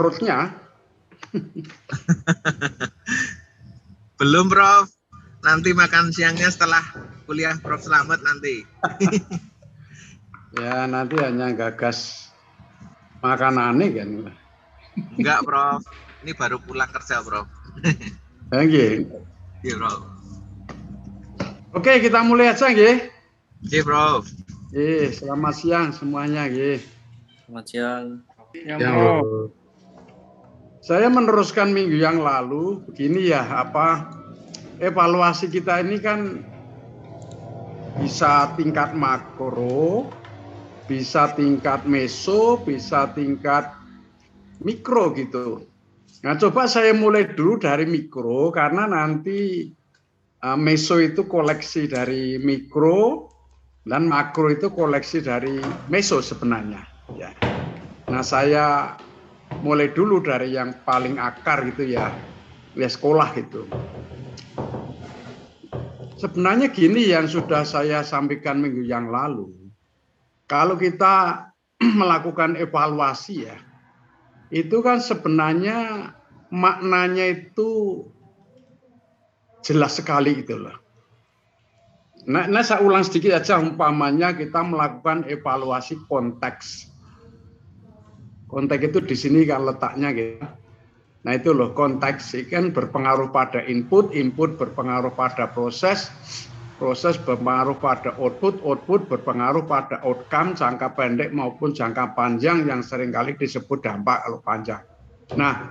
perutnya. Belum, Prof. Nanti makan siangnya setelah kuliah Prof Slamet nanti. Ya, nanti hanya gagas makanannya kan. Enggak, Prof. Ini baru pulang kerja, Prof. Oke. Iya, Prof. Oke, kita mulai aja, nggih. Iya, Prof. Selamat siang semuanya, nggih. Selamat siang. Ya, Prof. Saya meneruskan minggu yang lalu begini ya, evaluasi kita ini kan bisa tingkat makro, bisa tingkat meso, bisa tingkat mikro gitu. Nah, coba saya mulai dulu dari mikro karena nanti meso itu koleksi dari mikro dan makro itu koleksi dari meso sebenarnya. Ya. Nah, saya mulai dulu dari yang paling akar gitu ya sekolah gitu. Sebenarnya gini yang sudah saya sampaikan minggu yang lalu. Kalau kita melakukan evaluasi ya, itu kan sebenarnya maknanya itu jelas sekali gitu loh. Nah, saya ulang sedikit aja umpamanya kita melakukan evaluasi konteks. Konteks itu di sini kan letaknya gitu. Nah itu loh konteks kan berpengaruh pada input, input berpengaruh pada proses, proses berpengaruh pada output, output berpengaruh pada outcome jangka pendek maupun jangka panjang yang seringkali disebut dampak kalau panjang. Nah,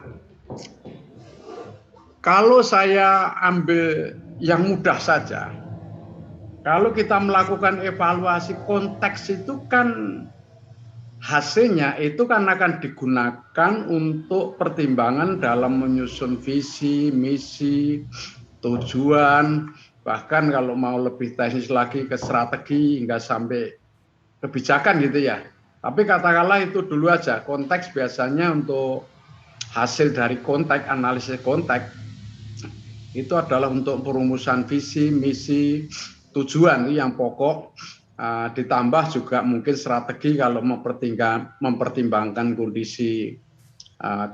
kalau saya ambil yang mudah saja, kalau kita melakukan evaluasi konteks itu kan hasilnya itu kan akan digunakan untuk pertimbangan dalam menyusun visi, misi, tujuan, bahkan kalau mau lebih teknis lagi ke strategi hingga sampai kebijakan gitu ya. Tapi katakanlah itu dulu aja, konteks biasanya untuk hasil dari konteks, analisis konteks, itu adalah untuk perumusan visi, misi, tujuan yang pokok. Ditambah juga mungkin strategi kalau mempertimbangkan kondisi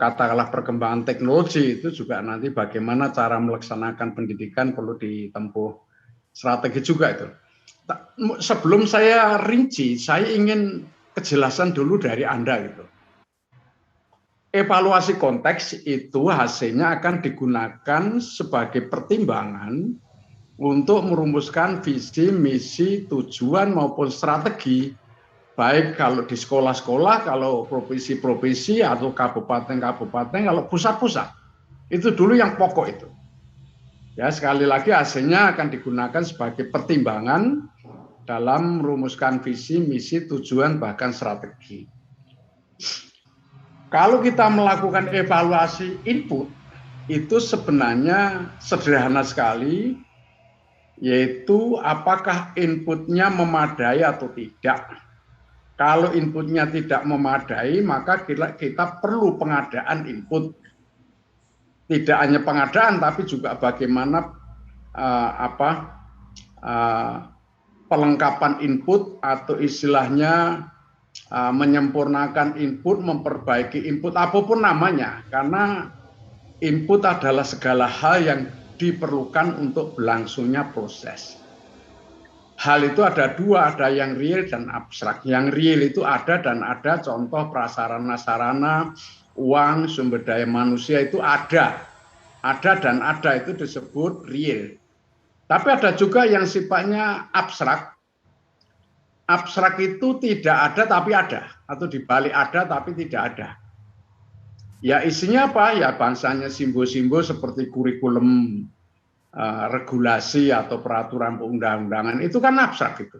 katakanlah perkembangan teknologi itu juga nanti bagaimana cara melaksanakan pendidikan perlu ditempuh strategi juga itu. Sebelum saya rinci, saya ingin kejelasan dulu dari Anda gitu. Evaluasi konteks itu hasilnya akan digunakan sebagai pertimbangan untuk merumuskan visi, misi, tujuan maupun strategi, baik kalau di sekolah-sekolah, kalau provinsi-provinsi atau kabupaten-kabupaten, kalau pusat-pusat. Itu dulu yang pokok itu. Ya, sekali lagi hasilnya akan digunakan sebagai pertimbangan dalam merumuskan visi, misi, tujuan, bahkan strategi. Kalau kita melakukan evaluasi input, itu sebenarnya sederhana sekali, yaitu apakah inputnya memadai atau tidak. Kalau inputnya tidak memadai, maka kita perlu pengadaan input. Tidak hanya pengadaan, tapi juga bagaimana pelengkapan input atau istilahnya menyempurnakan input, memperbaiki input, apapun namanya. Karena input adalah segala hal yang diperlukan untuk berlangsungnya proses. Hal itu ada dua, ada yang real dan abstrak. Yang real itu ada dan ada, contoh prasarana-sarana, uang, sumber daya manusia itu ada. Ada dan ada itu disebut real. Tapi ada juga yang sifatnya abstrak. Abstrak itu tidak ada tapi ada, atau dibalik ada tapi tidak ada. Ya isinya apa? Ya bangsanya simbol-simbol seperti kurikulum, regulasi atau peraturan perundang-undangan itu kan abstrak itu.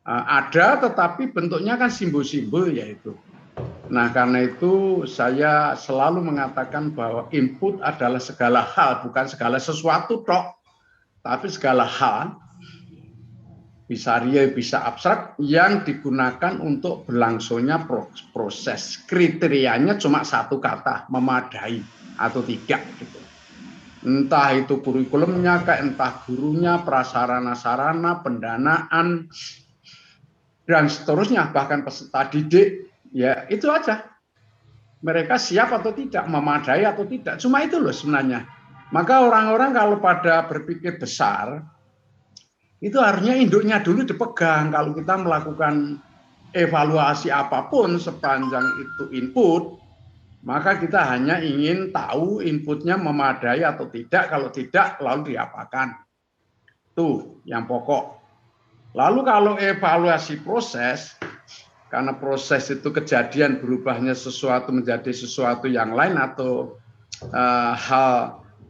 Ada tetapi bentuknya kan simbol-simbol yaitu. Nah karena itu saya selalu mengatakan bahwa input adalah segala hal, bukan segala sesuatu tok, tapi segala hal, bisa real, bisa abstrak, yang digunakan untuk berlangsungnya proses. Kriterianya cuma satu kata, memadai atau tidak gitu. Entah itu kurikulumnya, entah gurunya, prasarana-sarana, pendanaan, dan seterusnya, bahkan peserta didik, ya itu aja. mereka siap atau tidak, memadai atau tidak. Cuma itu loh sebenarnya. Maka orang-orang kalau pada berpikir besar, itu harusnya induknya dulu dipegang. Kalau kita melakukan evaluasi apapun sepanjang itu input, maka kita hanya ingin tahu inputnya memadai atau tidak. Kalau tidak, lalu diapakan. Tuh yang pokok. Lalu kalau evaluasi proses, karena proses itu kejadian berubahnya sesuatu menjadi sesuatu yang lain atau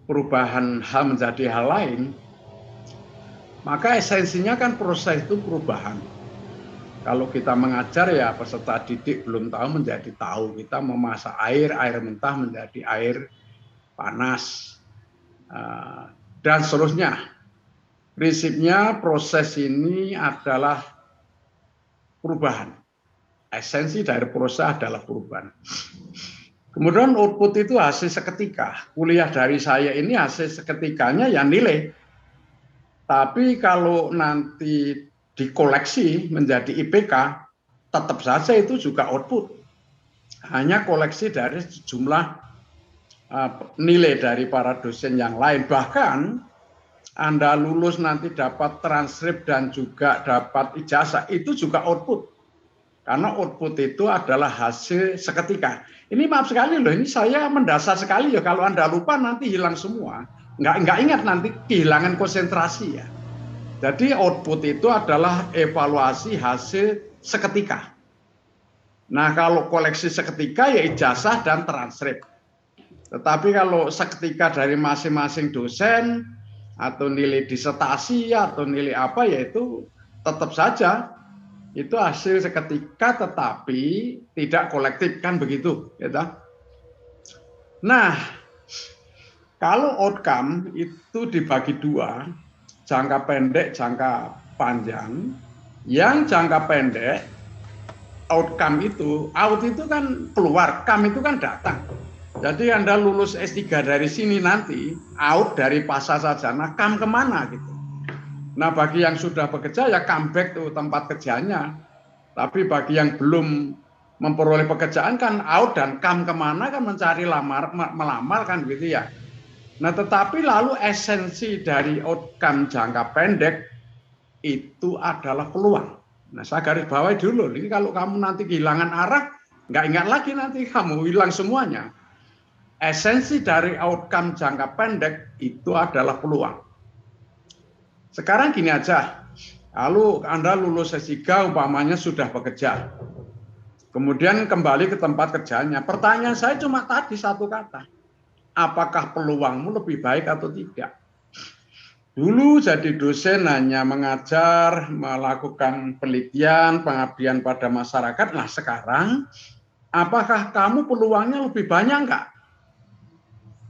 perubahan hal menjadi hal lain, maka esensinya kan proses itu perubahan. Kalau kita mengajar ya peserta didik belum tahu menjadi tahu. Kita memasak air mentah menjadi air panas, dan seterusnya. Prinsipnya proses ini adalah perubahan. Esensi dari proses adalah perubahan. Kemudian output itu hasil seketika. Kuliah dari saya ini hasil seketikanya ya nilai. Tapi kalau nanti dikoleksi menjadi IPK, tetap saja itu juga output. Hanya koleksi dari jumlah nilai dari para dosen yang lain. Bahkan Anda lulus nanti dapat transkrip dan juga dapat ijazah, itu juga output. Karena output itu adalah hasil seketika. Ini maaf sekali loh, ini saya mendasar sekali ya. Kalau Anda lupa nanti hilang semua. Nggak ingat nanti kehilangan konsentrasi ya. Jadi output itu adalah evaluasi hasil seketika. Nah kalau koleksi seketika ya ijazah dan transkrip. Tetapi kalau seketika dari masing-masing dosen atau nilai disertasi atau nilai apa ya itu tetap saja itu hasil seketika tetapi tidak kolektif kan begitu gitu. Nah kalau outcome itu dibagi dua, jangka pendek, jangka panjang. Yang jangka pendek outcome itu, out itu kan keluar, come itu kan datang. Jadi Anda lulus S3 dari sini nanti, out dari pasar sarjana, come kemana gitu. Nah bagi yang sudah bekerja ya come back tuh tempat kerjanya. Tapi bagi yang belum memperoleh pekerjaan kan out dan come kemana kan mencari melamar kan gitu ya. Nah tetapi lalu esensi dari outcome jangka pendek itu adalah peluang. Nah saya garis bawahi dulu, ini kalau kamu nanti kehilangan arah, nggak ingat lagi nanti kamu hilang semuanya. Esensi dari outcome jangka pendek itu adalah peluang. Sekarang gini aja, lalu Anda lulus S3 umpamanya sudah bekerja. Kemudian kembali ke tempat kerjanya. Pertanyaan saya cuma tadi satu kata. Apakah peluangmu lebih baik atau tidak? Dulu jadi dosen hanya mengajar, melakukan penelitian, pengabdian pada masyarakat. Nah sekarang, apakah kamu peluangnya lebih banyak enggak?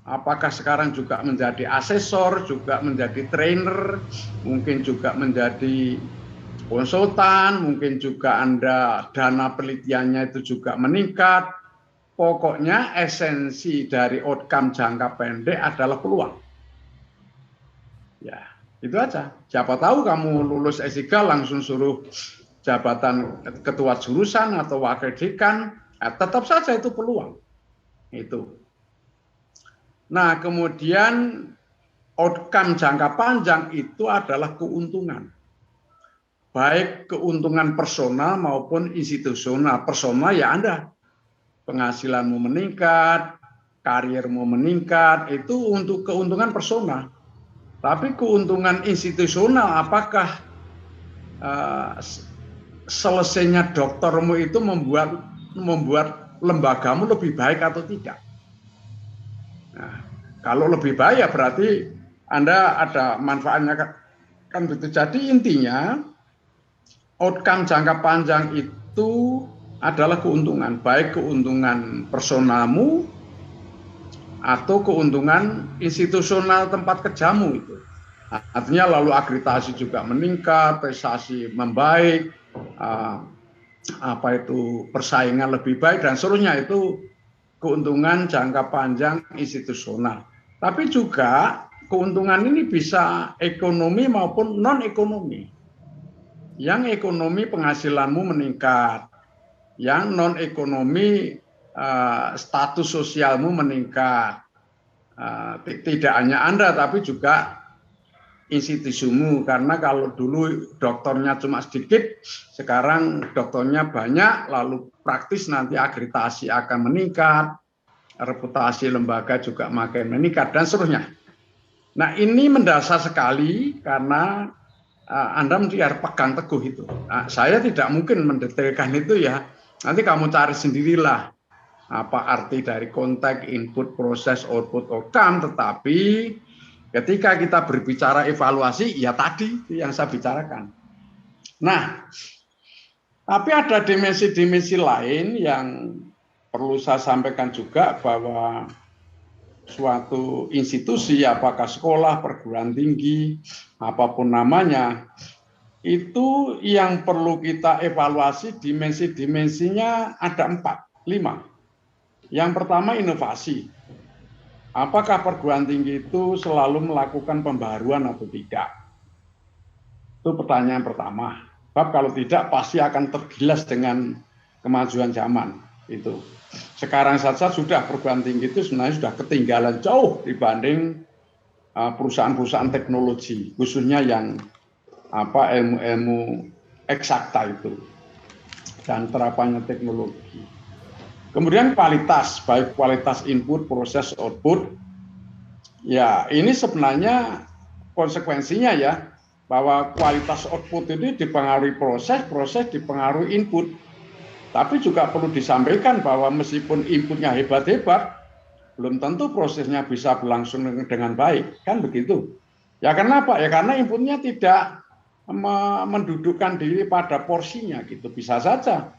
Apakah sekarang juga menjadi asesor, juga menjadi trainer, mungkin juga menjadi konsultan, mungkin juga Anda dana penelitiannya itu juga meningkat. Pokoknya esensi dari outcome jangka pendek adalah peluang. Ya, itu aja. Siapa tahu kamu lulus S3 langsung suruh jabatan ketua jurusan atau wakil dekan, tetap saja itu peluang. Itu. Nah, kemudian outcome jangka panjang itu adalah keuntungan. Baik keuntungan personal maupun institusional. Personal ya Anda, penghasilanmu meningkat, karirmu meningkat, itu untuk keuntungan personal. Tapi keuntungan institusional, apakah selesainya doktermu itu membuat lembagamu lebih baik atau tidak? Nah, kalau lebih baik ya berarti Anda ada manfaatnya kan begitu. Jadi intinya outcome jangka panjang itu adalah keuntungan, baik keuntungan personalmu atau keuntungan institusional tempat kerjamu itu. Artinya lalu akreditasi juga meningkat, prestasi membaik, persaingan lebih baik dan seterusnya itu keuntungan jangka panjang institusional. Tapi juga keuntungan ini bisa ekonomi maupun non-ekonomi. Yang ekonomi penghasilanmu meningkat, yang non-ekonomi status sosialmu meningkat. Tidak hanya Anda, tapi juga institusimu. Karena kalau dulu dokternya cuma sedikit, sekarang dokternya banyak, lalu praktis nanti akreditasi akan meningkat, reputasi lembaga juga makin meningkat, dan seterusnya. Nah, ini mendasar sekali karena Anda mesti harus pegang teguh itu. Nah, saya tidak mungkin mendetailkan itu ya. Nanti kamu cari sendirilah apa arti dari konteks, input, proses, output, outcome. Tetapi ketika kita berbicara evaluasi, ya tadi yang saya bicarakan. Nah, tapi ada dimensi-dimensi lain yang perlu saya sampaikan juga, bahwa suatu institusi, apakah sekolah, perguruan tinggi, apapun namanya, itu yang perlu kita evaluasi dimensi-dimensinya ada 4, 5. Yang pertama inovasi. Apakah perguruan tinggi itu selalu melakukan pembaharuan atau tidak? Itu pertanyaan pertama. Sebab kalau tidak pasti akan tergilas dengan kemajuan zaman itu. Sekarang saja sudah perguruan tinggi itu sebenarnya sudah ketinggalan jauh dibanding perusahaan-perusahaan teknologi, khususnya yang ilmu-ilmu eksakta itu dan terapannya teknologi. Kemudian kualitas, baik kualitas input, proses, output. Ya, ini sebenarnya konsekuensinya ya, bahwa kualitas output ini dipengaruhi proses, proses dipengaruhi input. Tapi juga perlu disampaikan bahwa meskipun inputnya hebat-hebat, belum tentu prosesnya bisa berlangsung dengan baik, kan begitu. Ya kenapa? Ya karena inputnya tidak mendudukkan diri pada porsinya gitu. Bisa saja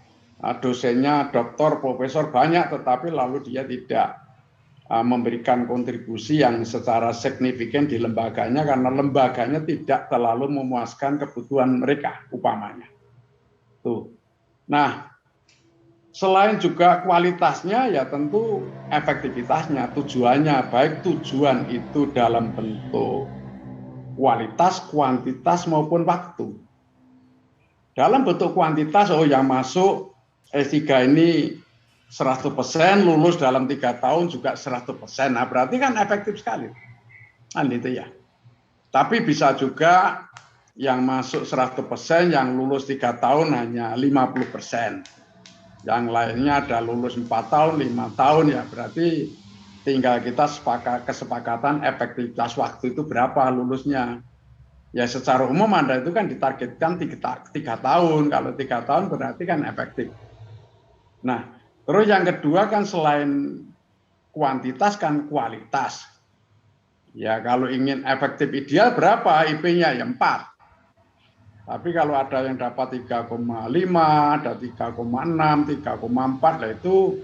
dosennya doktor, profesor banyak, tetapi lalu dia tidak memberikan kontribusi yang secara signifikan di lembaganya karena lembaganya tidak terlalu memuaskan kebutuhan mereka, upamanya. Tuh. Nah, selain juga kualitasnya, ya tentu efektivitasnya, tujuannya, baik tujuan itu dalam bentuk kualitas, kuantitas maupun waktu. Dalam bentuk kuantitas, yang masuk S3 ini 100%, lulus dalam 3 tahun juga 100%. Nah, berarti kan efektif sekali. Kan itu ya. Tapi bisa juga yang masuk 100%, yang lulus 3 tahun hanya 50%. Yang lainnya ada lulus 4 tahun, 5 tahun, ya berarti tinggal kita kesepakatan efektivitas waktu itu berapa lulusnya. Ya secara umum Anda itu kan ditargetkan 3 tahun, kalau 3 tahun berarti kan efektif. Nah, terus yang kedua kan selain kuantitas kan kualitas. Ya kalau ingin efektif ideal berapa IP-nya? Ya 4. Tapi kalau ada yang dapat 3,5, ada 3,6, 3,4, lah itu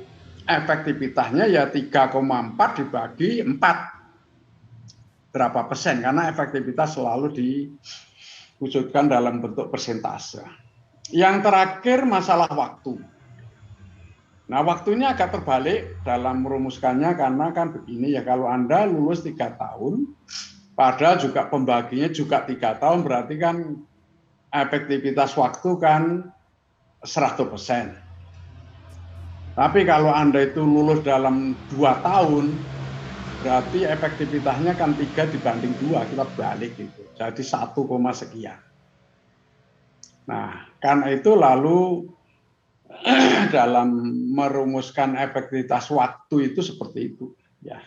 efektivitasnya ya 3,4 dibagi 4. Berapa persen? Karena efektivitas selalu diwujudkan dalam bentuk persentase. Yang terakhir masalah waktu. Nah, waktunya agak terbalik dalam merumuskannya karena kan begini ya, kalau Anda lulus 3 tahun, padahal juga pembaginya juga 3 tahun, berarti kan efektivitas waktu kan 100%. Tapi kalau Anda itu lulus dalam 2 tahun, berarti efektivitasnya kan 3 dibanding 2, kita balik gitu. Jadi 1, sekian. Nah, karena itu lalu dalam merumuskan efektivitas waktu itu seperti itu. Ya.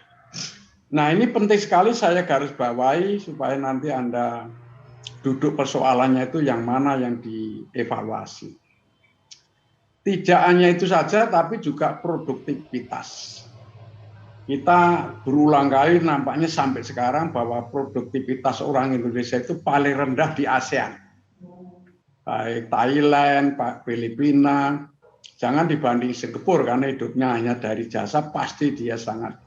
Nah, ini penting sekali saya garis bawahi supaya nanti Anda duduk persoalannya itu yang mana yang dievaluasi. Tidak hanya itu saja, tapi juga produktivitas. Kita berulang kali nampaknya sampai sekarang bahwa produktivitas orang Indonesia itu paling rendah di ASEAN. Baik Thailand, Filipina, jangan dibanding Singapura karena hidupnya hanya dari jasa, pasti dia sangat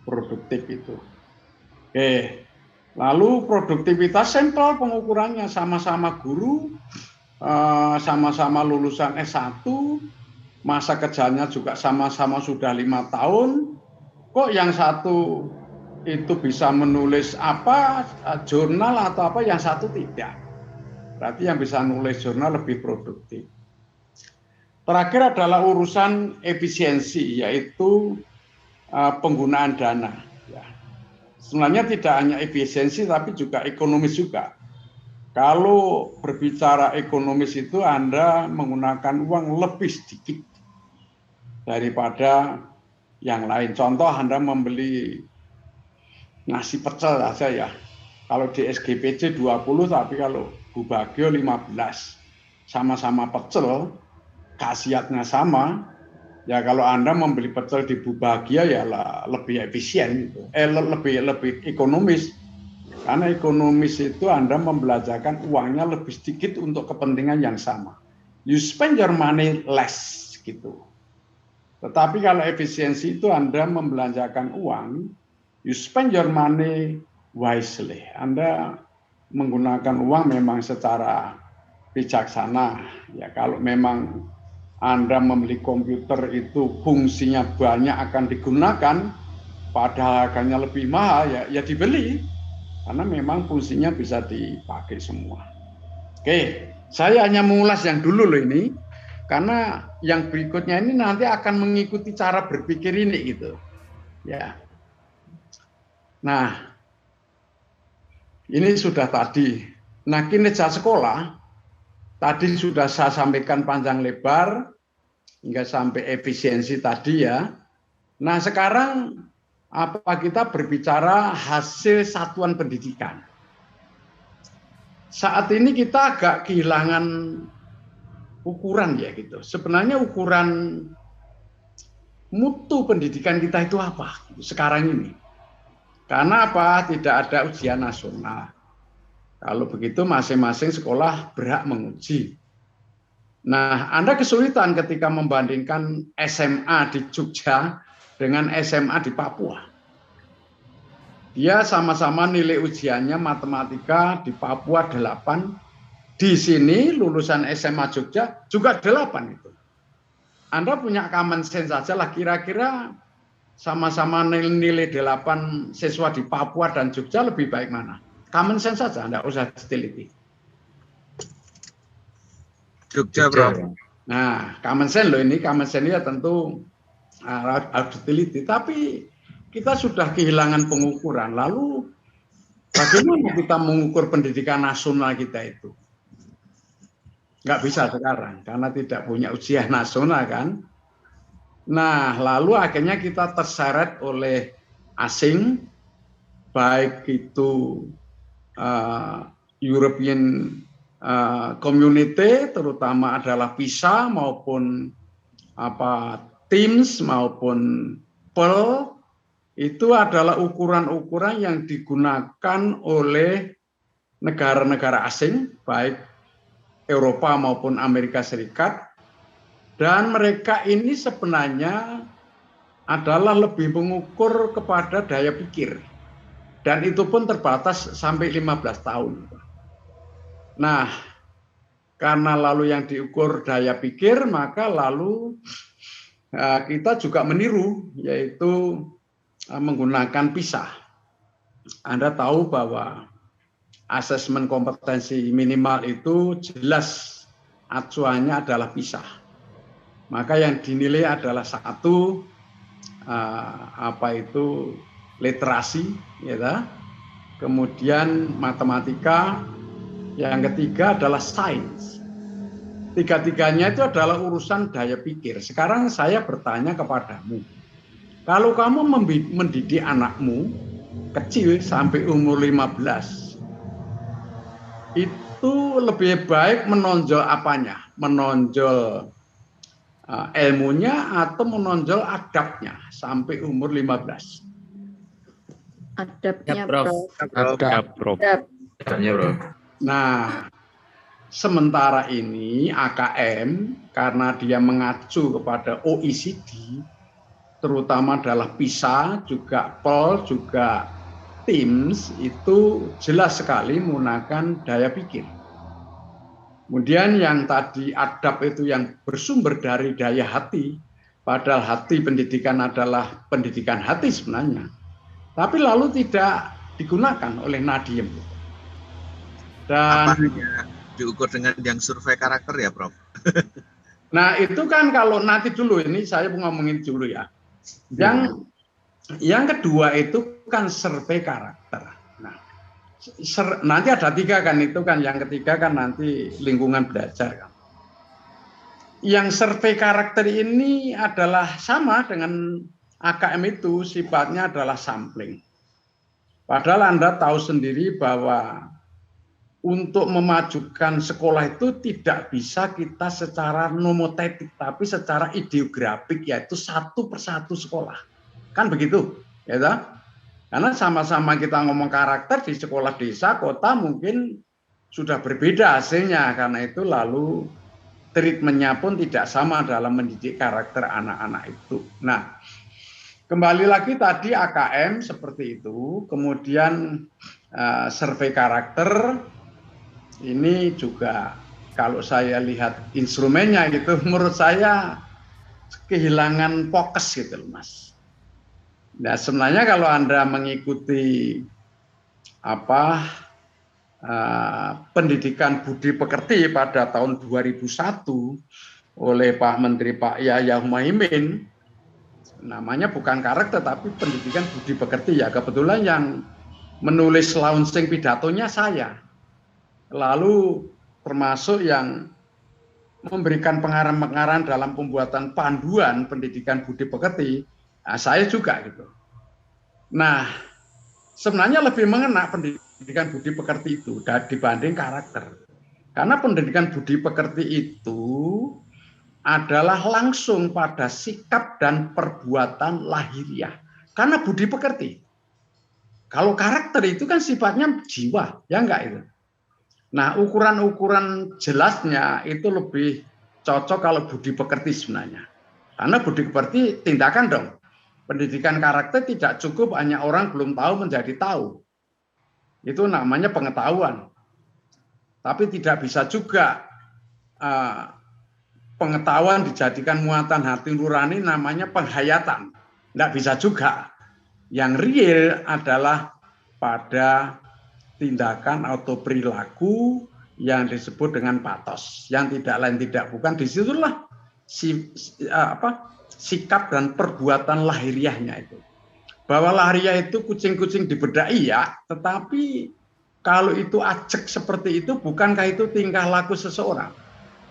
produktif itu. Oke. Lalu produktivitas sampel pengukurannya sama-sama guru, sama-sama lulusan S1, masa kerjanya juga sama-sama sudah 5 tahun. Kok yang satu itu bisa menulis apa, jurnal atau apa, yang satu tidak. Berarti yang bisa nulis jurnal lebih produktif. Terakhir adalah urusan efisiensi, yaitu penggunaan dana. Ya. Sebenarnya tidak hanya efisiensi, tapi juga ekonomis juga. Kalau berbicara ekonomis itu Anda menggunakan uang lebih sedikit daripada yang lain. Contoh Anda membeli nasi pecel saja ya. Kalau di SGPJ 20, tapi kalau Bu Bagio 15. Sama-sama pecel, khasiatnya sama. Ya kalau Anda membeli pecel di Bu Bahagia ya lebih efisien gitu. Lebih ekonomis. Karena ekonomis itu Anda membelanjakan uangnya lebih sedikit untuk kepentingan yang sama. You spend your money less gitu. Tetapi kalau efisiensi itu Anda membelanjakan uang, you spend your money wisely. Anda menggunakan uang memang secara bijaksana. Ya kalau memang Anda membeli komputer itu fungsinya banyak akan digunakan, padahal harganya lebih mahal, ya dibeli. Karena memang fungsinya bisa dipakai semua. Oke, saya hanya mengulas yang dulu loh ini, karena yang berikutnya ini nanti akan mengikuti cara berpikir ini gitu. Ya. Nah, ini sudah tadi. Nah, kinerja sekolah tadi sudah saya sampaikan panjang lebar hingga sampai efisiensi tadi ya. Nah, sekarang apa kita berbicara hasil satuan pendidikan. Saat ini kita agak kehilangan ukuran ya gitu. Sebenarnya ukuran mutu pendidikan kita itu apa sekarang ini? Karena apa? Tidak ada ujian nasional. Kalau begitu masing-masing sekolah berhak menguji. Nah, Anda kesulitan ketika membandingkan SMA di Jogja dengan SMA di Papua. Dia sama-sama nilai ujiannya matematika di Papua 8, di sini lulusan SMA Jogja juga 8 itu. Anda punya common sense saja lah, kira-kira sama-sama nilai 8 siswa di Papua dan Jogja lebih baik mana? Common sense saja, Anda usah diteliti. Jogja, Bro. Nah, common sense loh ini, common sense ya tentu harus diteliti, tapi kita sudah kehilangan pengukuran. Lalu bagaimana kita mengukur pendidikan nasional kita itu? Nggak bisa sekarang, karena tidak punya ujian nasional kan. Nah, lalu akhirnya kita terseret oleh asing, baik itu European Community, terutama adalah PISA maupun TIMSS maupun PEL, itu adalah ukuran-ukuran yang digunakan oleh negara-negara asing, baik Eropa maupun Amerika Serikat, dan mereka ini sebenarnya adalah lebih mengukur kepada daya pikir, dan itu pun terbatas sampai 15 tahun. Nah, karena lalu yang diukur daya pikir, maka lalu kita juga meniru, yaitu menggunakan PISA. Anda tahu bahwa asesmen kompetensi minimal itu jelas acuannya adalah PISA. Maka yang dinilai adalah satu literasi, ya, kemudian matematika, yang ketiga adalah sains. Tiga-tiganya itu adalah urusan daya pikir. Sekarang saya bertanya kepadamu, kalau kamu mendidik anakmu kecil sampai umur 15, itu lebih baik menonjol apanya? Menonjol ilmunya atau menonjol adabnya sampai umur 15? Adabnya, Prof. Nah, sementara ini AKM karena dia mengacu kepada OECD, terutama adalah PISA, juga PEL, juga TIMSS, itu jelas sekali menggunakan daya pikir. Kemudian yang tadi adab itu yang bersumber dari daya hati, padahal hati pendidikan adalah pendidikan hati sebenarnya. Tapi lalu tidak digunakan oleh Nadiem. Dan diukur dengan yang survei karakter ya, Prof? Nah, itu kan kalau nanti dulu ini saya ngomongin dulu ya. Yang kedua itu kan survei karakter. Nah, nanti ada 3 kan itu kan, yang ketiga kan nanti lingkungan belajar kan. Yang survei karakter ini adalah sama dengan AKM itu, sifatnya adalah sampling. Padahal Anda tahu sendiri bahwa untuk memajukan sekolah itu tidak bisa kita secara nomotetik, tapi secara ideografik, yaitu satu persatu sekolah. Kan begitu, ya toh? Karena sama-sama kita ngomong karakter di sekolah desa, kota mungkin sudah berbeda hasilnya. Karena itu lalu treatmentnya pun tidak sama dalam mendidik karakter anak-anak itu. Nah, kembali lagi tadi AKM seperti itu, kemudian survei karakter ini juga kalau saya lihat instrumennya gitu, menurut saya kehilangan fokus gitu loh, Mas. Nah, sebenarnya kalau Anda mengikuti pendidikan budi pekerti pada tahun 2001 oleh Pak Menteri Pak Yahya Muhaimin, namanya bukan karakter tapi pendidikan budi pekerti ya. Kebetulan yang menulis launching pidatonya saya. Lalu termasuk yang memberikan pengarahan-pengarahan dalam pembuatan panduan pendidikan budi pekerti, nah, saya juga gitu. Nah, sebenarnya lebih mengena pendidikan budi pekerti itu dibanding karakter. Karena pendidikan budi pekerti itu adalah langsung pada sikap dan perbuatan lahiriah. Karena budi pekerti. Kalau karakter itu kan sifatnya jiwa, ya enggak itu. Nah, ukuran-ukuran jelasnya itu lebih cocok kalau budi pekerti sebenarnya. Karena budi pekerti tindakan dong. Pendidikan karakter tidak cukup hanya orang belum tahu menjadi tahu. Itu namanya pengetahuan. Tapi tidak bisa juga pengetahuan dijadikan muatan hati nurani, namanya penghayatan. Tidak bisa juga. Yang real adalah pada tindakan atau perilaku yang disebut dengan patos. Yang tidak lain tidak bukan, disitulah sikap dan perbuatan lahiriahnya itu. Bahwa lahiriah itu kucing-kucing dibedai ya, tetapi kalau itu ajek seperti itu, bukankah itu tingkah laku seseorang?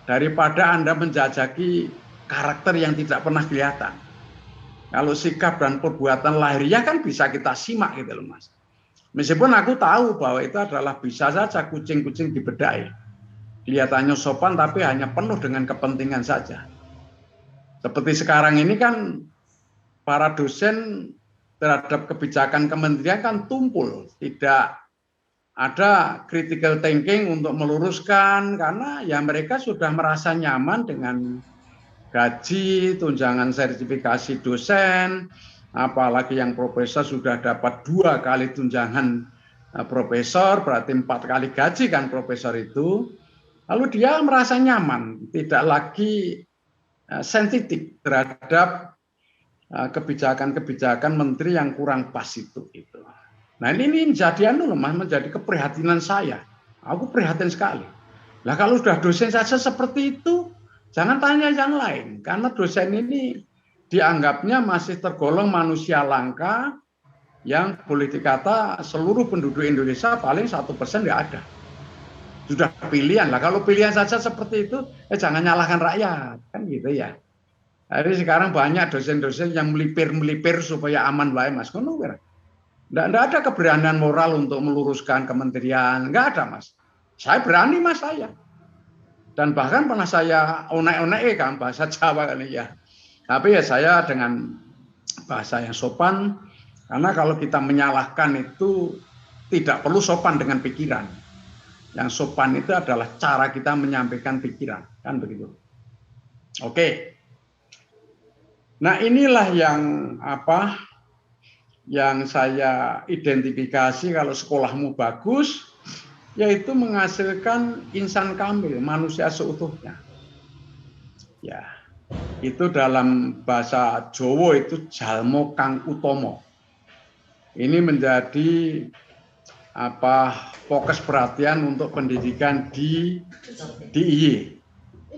Daripada Anda menjajaki karakter yang tidak pernah kelihatan. Kalau sikap dan perbuatan lahiriah kan bisa kita simak gitu loh, Mas. Meskipun aku tahu bahwa itu adalah bisa saja kucing-kucing dibedai. Kelihatannya sopan tapi hanya penuh dengan kepentingan saja. Seperti sekarang ini kan para dosen terhadap kebijakan kementerian kan tumpul, tidak ada critical thinking untuk meluruskan, karena ya mereka sudah merasa nyaman dengan gaji, tunjangan sertifikasi dosen, apalagi yang profesor sudah dapat 2 kali tunjangan profesor, berarti 4 kali gaji kan profesor itu. Lalu dia merasa nyaman, tidak lagi sensitif terhadap kebijakan-kebijakan menteri yang kurang pas itu. Nah ini menjadi keprihatinan saya. Aku prihatin sekali. Nah kalau sudah dosen saja seperti itu, jangan tanya yang lain. Karena dosen ini dianggapnya masih tergolong manusia langka yang boleh dikata seluruh penduduk Indonesia paling 1% nggak ada. Sudah pilihan lah. Kalau pilihan saja seperti itu, jangan nyalahkan rakyat, kan gitu ya. Jadi sekarang banyak dosen-dosen yang melipir supaya aman wae, Mas. Nggak ada keberanian moral untuk meluruskan kementerian, nggak ada, Mas. Saya berani, Mas, saya. Dan bahkan pernah saya onek-onek kan bahasa Jawa kan ya. Tapi ya saya dengan bahasa yang sopan, karena kalau kita menyalahkan itu tidak perlu sopan dengan pikiran. Yang sopan itu adalah cara kita menyampaikan pikiran, kan begitu. Oke. Nah, inilah yang saya identifikasi kalau sekolahmu bagus, yaitu menghasilkan insan kamil, manusia seutuhnya. Ya, itu dalam bahasa Jawa itu jalmo kang utomo. Ini menjadi fokus perhatian untuk pendidikan di DIY.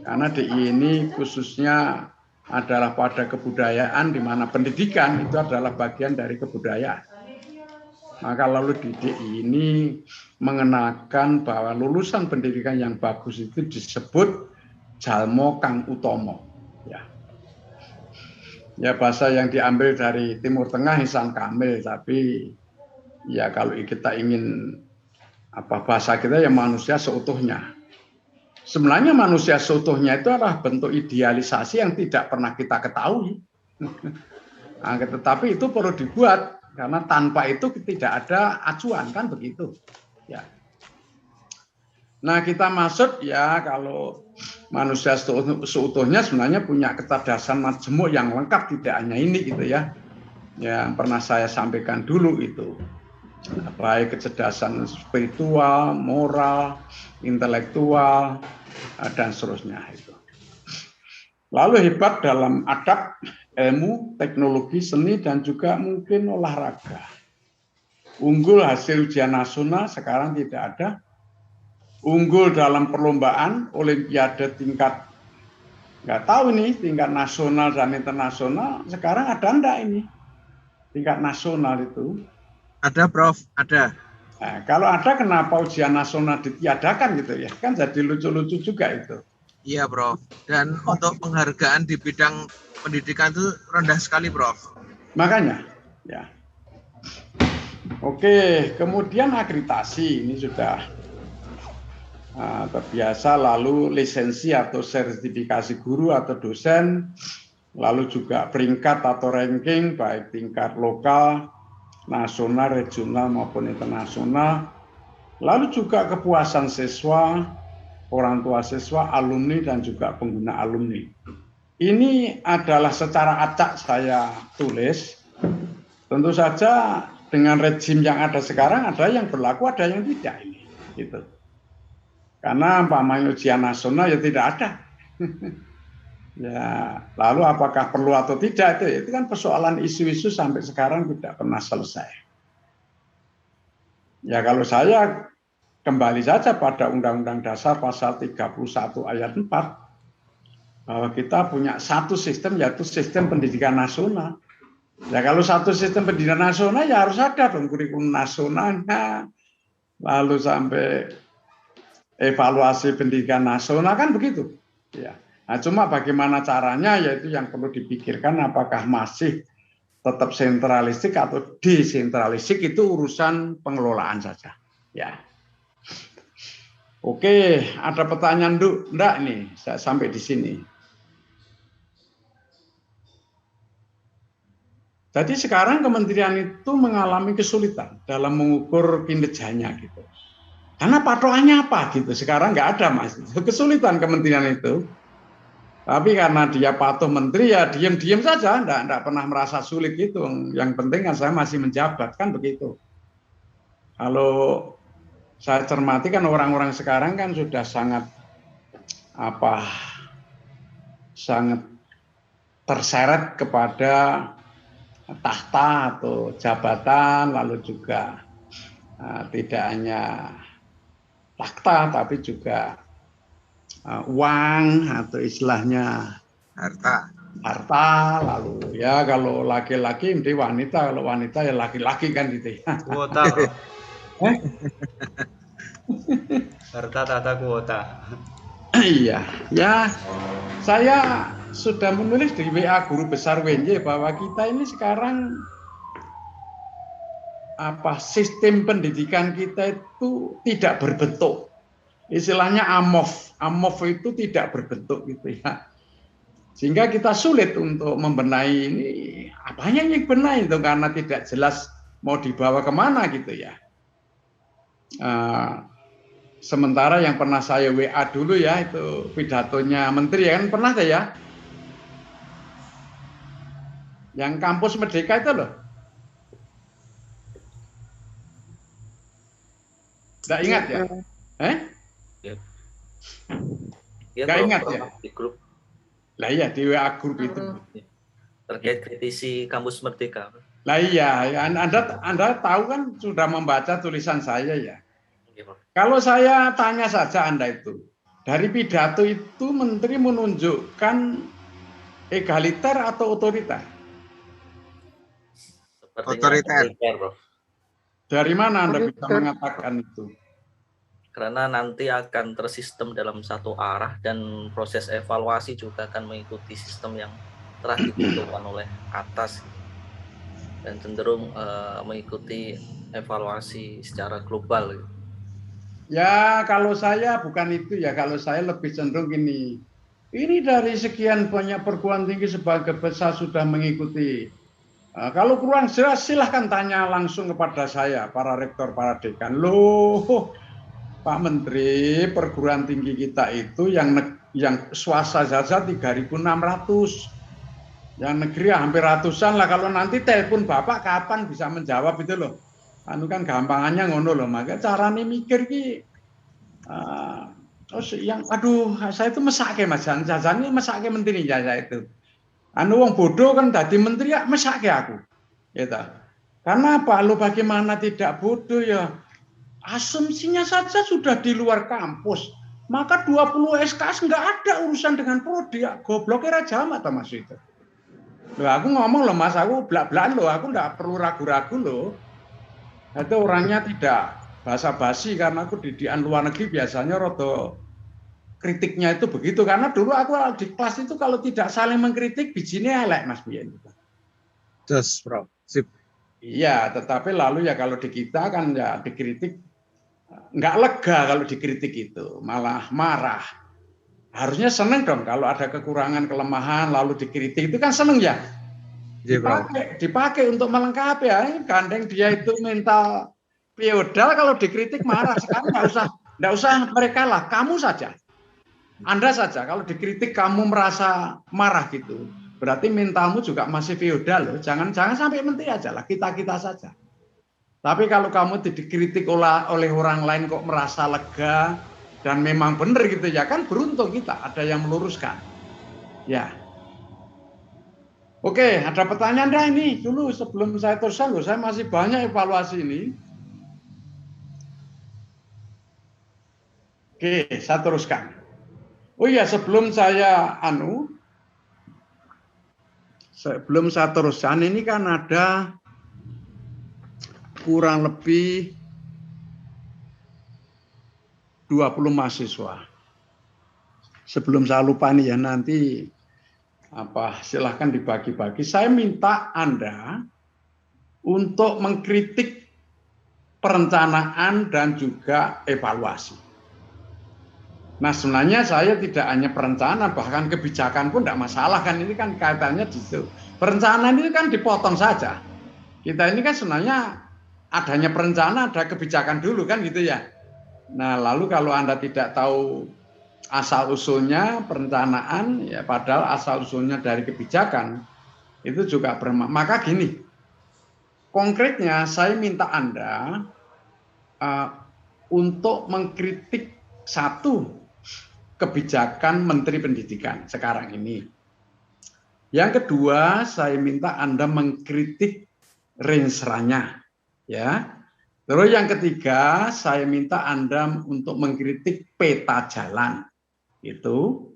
Karena DI ini khususnya adalah pada kebudayaan, di mana pendidikan itu adalah bagian dari kebudayaan. Maka lalu di DI ini mengenakan bahwa lulusan pendidikan yang bagus itu disebut jalmo kang utomo. Ya bahasa yang diambil dari Timur Tengah Ihsan Kamil, tapi ya kalau kita ingin bahasa kita ya manusia seutuhnya. Sebenarnya manusia seutuhnya itu adalah bentuk idealisasi yang tidak pernah kita ketahui. Nah, tetapi itu perlu dibuat karena tanpa itu tidak ada acuan, kan begitu. Ya. Nah, kita maksud ya kalau manusia seutuhnya sebenarnya punya kecerdasan majemuk yang lengkap, tidak hanya ini gitu ya. Yang pernah saya sampaikan dulu itu. Baik kecerdasan spiritual, moral, intelektual, dan seterusnya itu. Lalu hebat dalam adab, ilmu, teknologi, seni, dan juga mungkin olahraga. Unggul hasil ujian nasional, sekarang tidak ada. Unggul dalam perlombaan, olimpiade tingkat, nggak tahu nih, tingkat nasional dan internasional, sekarang ada enggak ini? Tingkat nasional itu. Ada, Prof, ada. Nah, kalau ada kenapa ujian nasional ditiadakan gitu ya? Kan jadi lucu-lucu juga itu. Iya, Prof. Dan untuk penghargaan di bidang pendidikan itu rendah sekali, Prof. Makanya, ya. Oke, kemudian akreditasi ini sudah terbiasa, lalu lisensi atau sertifikasi guru atau dosen, lalu juga peringkat atau ranking baik tingkat lokal, nasional, regional maupun internasional, lalu juga kepuasan siswa, orang tua siswa, alumni dan juga pengguna alumni. Ini adalah secara acak saya tulis. Tentu saja dengan rejim yang ada sekarang ada yang berlaku, ada yang tidak ini, gitu. Karena umpamanya ujian nasional ya tidak ada. Ya, lalu apakah perlu atau tidak itu kan persoalan isu-isu sampai sekarang tidak pernah selesai. Ya kalau saya kembali saja pada Undang-Undang Dasar pasal 31 ayat 4 bahwa kita punya satu sistem yaitu sistem pendidikan nasional. Ya kalau satu sistem pendidikan nasional ya harus ada dong kurikulum nasionalnya. Lalu sampai evaluasi pendidikan nasional kan begitu. Ya. Nah, cuma bagaimana caranya yaitu yang perlu dipikirkan, apakah masih tetap sentralistik atau desentralistik, itu urusan pengelolaan saja. Ya. Oke, ada pertanyaan enggak nih? Saya sampai di sini. Jadi sekarang kementerian itu mengalami kesulitan dalam mengukur kinerjanya gitu. Karena patokannya apa gitu? Sekarang nggak ada, Mas. Kesulitan kementerian itu. Tapi karena dia patuh menteri ya diam-diam saja, enggak pernah merasa sulit gitu. Yang penting kan saya masih menjabat, kan begitu. Kalau saya cermati kan orang-orang sekarang kan sudah sangat sangat terseret kepada tahta atau jabatan, lalu juga tidak hanya takhta tapi juga uang atau istilahnya harta, lalu ya kalau laki-laki mesti wanita, kalau wanita ya laki-laki kan gitu ya. Kuota. Harta tata kuota. Iya, ya saya sudah menulis di WA Guru Besar WNY bahwa kita ini sekarang sistem pendidikan kita itu tidak berbentuk. Istilahnya amorf itu tidak berbentuk gitu ya. Sehingga kita sulit untuk membenahi ini, apanya yang benahi itu karena tidak jelas mau dibawa kemana gitu ya. Sementara yang pernah saya WA dulu ya itu pidatonya menteri kan pernah deh ya. Yang kampus Merdeka itu loh. Tidak ingat ya? Nggak ingat ya? Di grup. Lah iya di WA grup itu. Terkait kritisi kampus Merdeka. Lah iya, Anda tahu kan sudah membaca tulisan saya ya. Kalau saya tanya saja Anda itu, dari pidato itu Menteri menunjukkan egaliter atau otoriter? Sepertinya Otoriter. otoriter, Prof. Dari mana Anda bisa Otoriter. mengatakan itu? Karena nanti akan tersistem dalam satu arah dan proses evaluasi juga akan mengikuti sistem yang telah ditentukan oleh atas dan cenderung mengikuti evaluasi secara global. Ya, kalau saya bukan itu ya. Kalau saya lebih cenderung gini. Ini dari sekian banyak perguruan tinggi sebagai besar sudah mengikuti. Kalau kurang jelas silahkan tanya langsung kepada saya, para rektor, para dekan. Loh, Pak Menteri, perguruan tinggi kita itu yang swasta saja 3.600. Yang negeri hampir ratusan lah. Kalau nanti telepon Bapak kapan bisa menjawab itu loh. Anu kan gampangannya ngono loh. Maka caranya mikir ki terus yang aduh saya itu mesake Mas Jajan ini mesake menteri ya saya itu. Anu wong bodoh kan dadi menteri ya mesake aku. Gitu. Karena apa? Lo bagaimana tidak bodoh ya? Asumsinya saja sudah di luar kampus. Maka 20 SKS nggak ada urusan dengan prodi. Gobloknya Raja Ahmad atau Mas itu. Loh, aku ngomong loh Mas, aku belak-belakan loh, aku nggak perlu ragu-ragu loh. Itu orangnya tidak basa-basi karena aku didikan luar negeri biasanya rodo kritiknya itu begitu. Karena dulu aku di kelas itu kalau tidak saling mengkritik bijinya elek Mas Bian. Terus, Prof. Sip. Iya, tetapi lalu ya kalau di kita kan ya dikritik nggak lega kalau dikritik itu, malah marah. Harusnya seneng dong kalau ada kekurangan, kelemahan, lalu dikritik itu kan seneng ya. Dipakai untuk melengkapi ya. Gandeng dia itu mental feodal, kalau dikritik marah. Sekarang nggak usah mereka lah, kamu saja. Anda saja kalau dikritik kamu merasa marah gitu. Berarti mentalmu juga masih feodal loh. Jangan sampai menteri aja lah, kita saja. Tapi kalau kamu dikritik oleh orang lain kok merasa lega dan memang benar gitu ya kan beruntung kita ada yang meluruskan. Ya. Oke, ada pertanyaan dah ini dulu sebelum saya teruskan loh, saya masih banyak evaluasi ini. Oke, saya teruskan. Oh iya, sebelum saya teruskan ini kan ada kurang lebih 20 mahasiswa. Sebelum saya lupa nih ya nanti silahkan dibagi-bagi. Saya minta Anda untuk mengkritik perencanaan dan juga evaluasi. Nah sebenarnya saya tidak hanya perencanaan, bahkan kebijakan pun tidak masalah kan, ini kan kaitannya di situ. Perencanaan itu kan dipotong saja. Kita ini kan sebenarnya adanya perencanaan, ada kebijakan dulu kan gitu ya. Nah lalu kalau Anda tidak tahu asal usulnya perencanaan, ya padahal asal usulnya dari kebijakan, itu juga maka gini, konkretnya saya minta Anda untuk mengkritik satu kebijakan Menteri Pendidikan sekarang ini. Yang kedua, saya minta Anda mengkritik rensranya, ya. Terus yang ketiga, saya minta Anda untuk mengkritik peta jalan, itu.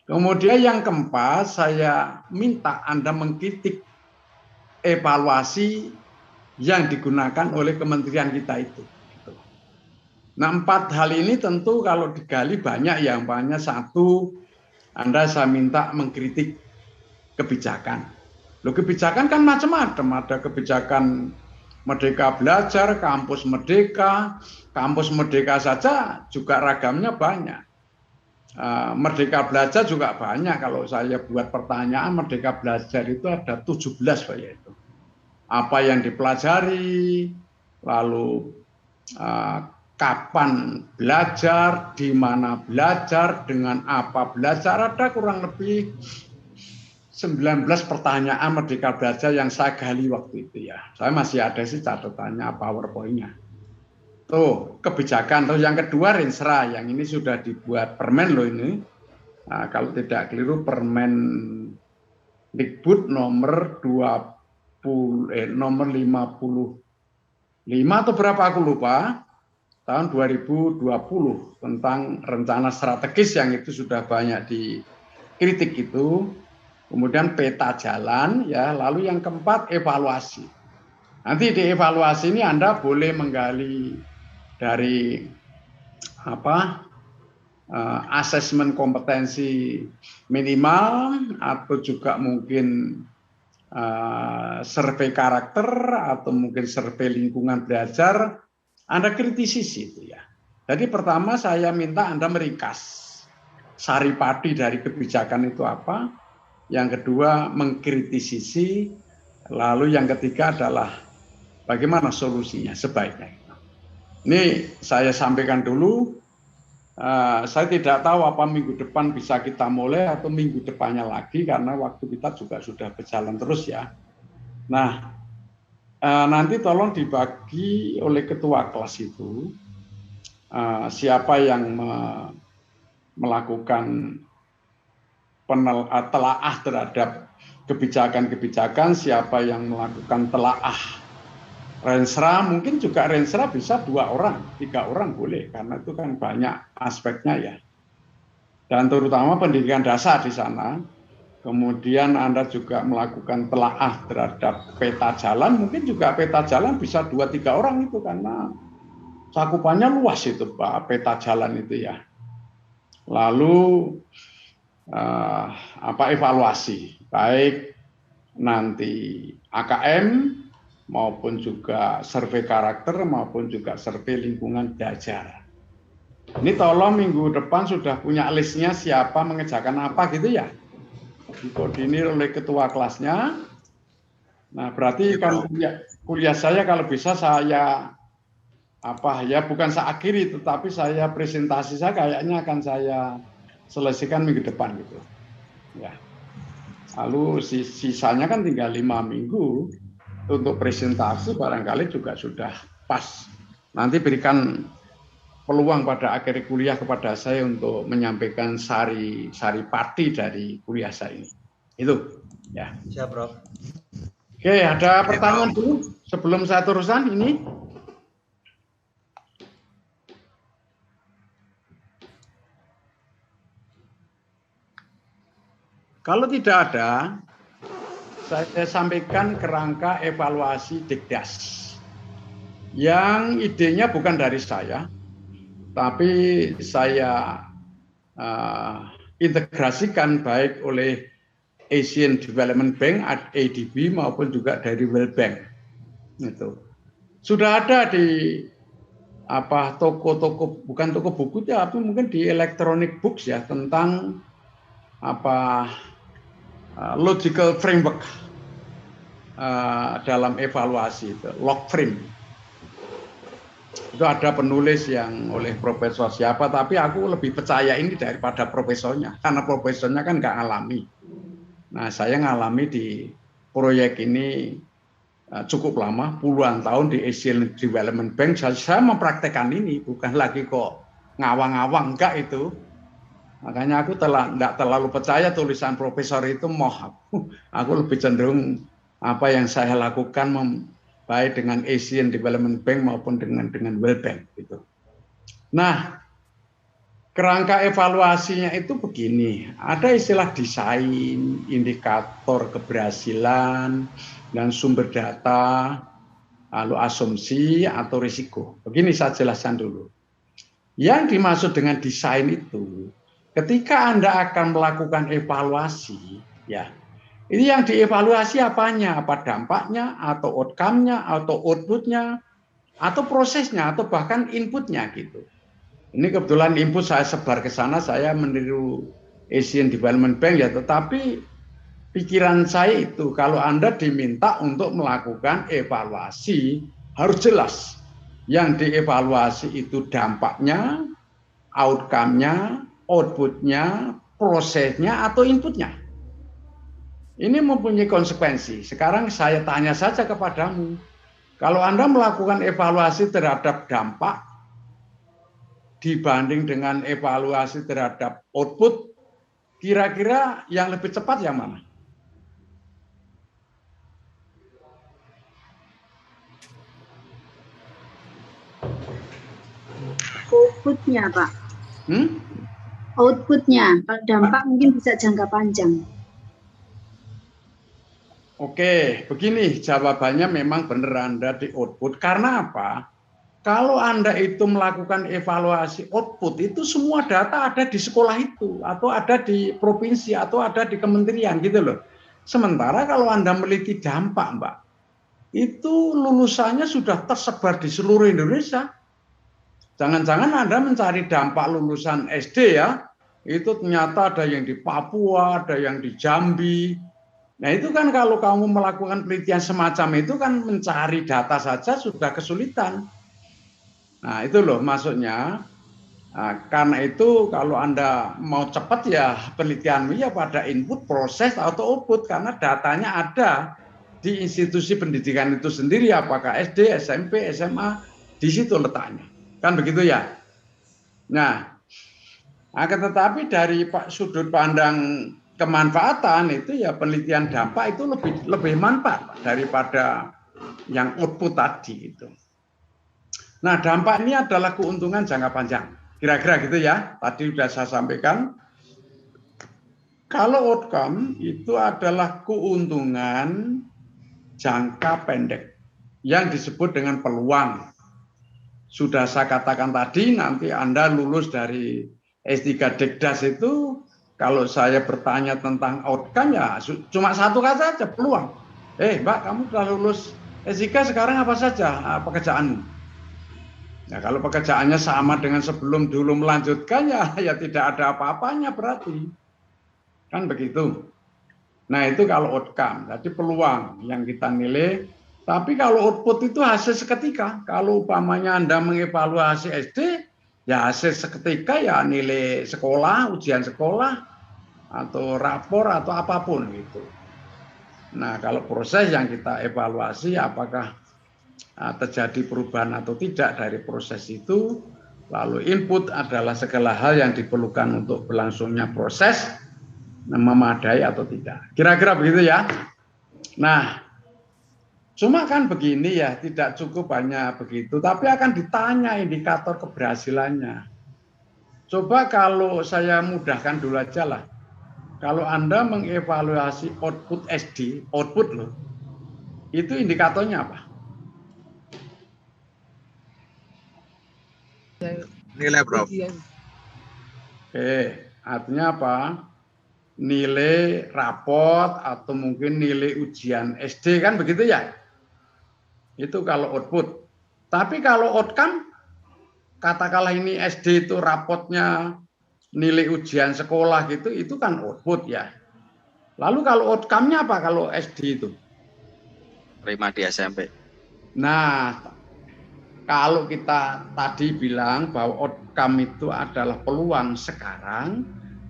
Kemudian yang keempat, saya minta Anda mengkritik evaluasi yang digunakan oleh kementerian kita itu. Nah, 4 hal ini tentu kalau digali banyak ya, banyak. Satu, Anda saya minta mengkritik kebijakan. Loh, kebijakan kan macam-macam, ada kebijakan Merdeka Belajar, Kampus Merdeka saja juga ragamnya banyak. Merdeka Belajar juga banyak. Kalau saya buat pertanyaan, Merdeka Belajar itu ada 17 Pak ya itu. Apa yang dipelajari, lalu kapan belajar, di mana belajar, dengan apa belajar, ada kurang lebih 19 pertanyaan Merdeka Belajar yang saya gali waktu itu ya. Saya masih ada sih catatannya, PowerPoint-nya. Tuh, kebijakan. Terus yang kedua Rensra, yang ini sudah dibuat permen loh ini. Nah, kalau tidak keliru permen Dikbud nomor 55 atau berapa aku lupa. tahun 2020 tentang rencana strategis yang itu sudah banyak dikritik itu. Kemudian peta jalan, ya. Lalu yang keempat evaluasi. Nanti di evaluasi ini Anda boleh menggali dari asesmen kompetensi minimal atau juga mungkin survei karakter atau mungkin survei lingkungan belajar. Anda kritisi itu ya. Jadi pertama saya minta Anda meringkas saripati dari kebijakan itu apa. Yang kedua mengkritisisi. Lalu yang ketiga adalah bagaimana solusinya sebaiknya. Ini saya sampaikan dulu. Saya tidak tahu apa minggu depan bisa kita mulai atau minggu depannya lagi karena waktu kita juga sudah berjalan terus ya. Nah, nanti tolong dibagi oleh ketua kelas itu siapa yang melakukan telaah terhadap kebijakan-kebijakan, siapa yang melakukan telaah Rensra, mungkin juga Rensra bisa 2 orang, 3 orang boleh, karena itu kan banyak aspeknya ya. Dan terutama pendidikan dasar di sana. Kemudian Anda juga melakukan telaah terhadap peta jalan, mungkin juga peta jalan bisa 2-3 orang itu, karena cakupannya luas itu Pak, peta jalan itu ya. Lalu evaluasi, baik nanti AKM, maupun juga survei karakter, maupun juga survei lingkungan belajar. Ini tolong minggu depan sudah punya listnya siapa mengerjakan apa gitu ya. Dikoordinir oleh ketua kelasnya. Nah berarti kan kuliah saya kalau bisa saya bukan saya akhiri, tetapi saya presentasi saya kayaknya akan saya selesaikan minggu depan gitu. Ya. Lalu sisanya kan tinggal 5 minggu. Untuk presentasi barangkali juga sudah pas. Nanti berikan peluang pada akhir kuliah kepada saya untuk menyampaikan saripati dari kuliah saya ini. Itu ya. Siap, Prof. Oke, ada pertanyaan dulu sebelum saya teruskan ini. Kalau tidak ada, saya sampaikan kerangka evaluasi Dikdas. Yang idenya bukan dari saya, tapi saya integrasikan baik oleh Asian Development Bank (ADB) maupun juga dari World Bank. Itu sudah ada di toko-toko, bukan toko buku, tapi mungkin di electronic books ya, tentang logical framework dalam evaluasi itu, log frame. Itu ada penulis yang oleh profesor siapa, tapi aku lebih percaya ini daripada profesornya, karena profesornya kan nggak ngalami. Nah, saya ngalami di proyek ini cukup lama, puluhan tahun di Asian Development Bank. Saya mempraktekkan ini, bukan lagi kok ngawang-ngawang, enggak itu. Makanya aku tidak terlalu percaya tulisan profesor itu, aku lebih cenderung apa yang saya lakukan baik dengan Asian Development Bank maupun dengan World Bank gitu. Nah, kerangka evaluasinya itu begini, ada istilah desain, indikator keberhasilan, dan sumber data, lalu asumsi atau risiko. Begini saya jelaskan dulu. Yang dimaksud dengan desain itu, ketika Anda akan melakukan evaluasi, ya, ini yang dievaluasi apanya, apa dampaknya, atau outcome-nya, atau output-nya, atau prosesnya, atau bahkan input-nya gitu. Ini kebetulan input saya sebar ke sana, saya meniru Asian Development Bank ya, tetapi pikiran saya itu kalau Anda diminta untuk melakukan evaluasi harus jelas. Yang dievaluasi itu dampaknya, outcome-nya, output-nya, prosesnya, atau input-nya. Ini mempunyai konsekuensi. Sekarang saya tanya saja kepadamu, kalau Anda melakukan evaluasi terhadap dampak dibanding dengan evaluasi terhadap output, kira-kira yang lebih cepat yang mana? outputnya, Pak. Hmm? Outputnya, kalau dampak mungkin bisa jangka panjang. Oke, begini jawabannya memang benar Anda di output. Karena apa? Kalau Anda itu melakukan evaluasi output, itu semua data ada di sekolah itu, atau ada di provinsi, atau ada di kementerian gitu loh. Sementara kalau Anda meliti dampak, Mbak, itu lulusannya sudah tersebar di seluruh Indonesia. Jangan-jangan Anda mencari dampak lulusan SD ya, itu ternyata ada yang di Papua, ada yang di Jambi. Nah itu kan kalau kamu melakukan penelitian semacam itu kan mencari data saja sudah kesulitan. Nah itu loh maksudnya. Nah, karena itu kalau Anda mau cepat ya penelitianmu ya pada input, proses, atau output. Karena datanya ada di institusi pendidikan itu sendiri. Apakah SD, SMP, SMA, di situ letaknya. Kan begitu ya. Nah, tetapi dari sudut pandang kemanfaatan itu ya penelitian dampak itu lebih manfaat daripada yang output tadi itu. Nah, dampak ini adalah keuntungan jangka panjang. Kira-kira gitu ya. Tadi sudah saya sampaikan. Kalau outcome itu adalah keuntungan jangka pendek yang disebut dengan peluang. Sudah saya katakan tadi, nanti Anda lulus dari S3 Dekdas itu, kalau saya bertanya tentang outcome ya cuma satu kata saja, peluang. Mbak, kamu sudah lulus S3, sekarang apa saja pekerjaanmu? Ya kalau pekerjaannya sama dengan sebelum dulu melanjutkan ya tidak ada apa-apanya berarti. Kan begitu. Nah itu kalau outcome, jadi peluang yang kita nilai. Tapi kalau output itu hasil seketika. Kalau umpamanya Anda mengevaluasi SD, ya hasil seketika ya nilai sekolah, ujian sekolah, atau rapor, atau apapun gitu. Nah kalau proses yang kita evaluasi apakah terjadi perubahan atau tidak dari proses itu, lalu input adalah segala hal yang diperlukan untuk berlangsungnya proses, memadai atau tidak. Kira-kira begitu ya. Nah, cuma kan begini ya, tidak cukup hanya begitu, tapi akan ditanya indikator keberhasilannya. Coba kalau saya mudahkan dulu aja lah. Kalau Anda mengevaluasi output SD, output loh, itu indikatornya apa? Nilai, Prof. Oke, artinya apa? Nilai raport atau mungkin nilai ujian SD kan begitu ya? Itu kalau output. Tapi kalau outcome, katakanlah ini SD itu raportnya nilai ujian sekolah gitu, itu kan output ya. Lalu kalau outcome-nya apa kalau SD itu? Prima di SMP. Nah, kalau kita tadi bilang bahwa outcome itu adalah peluang sekarang,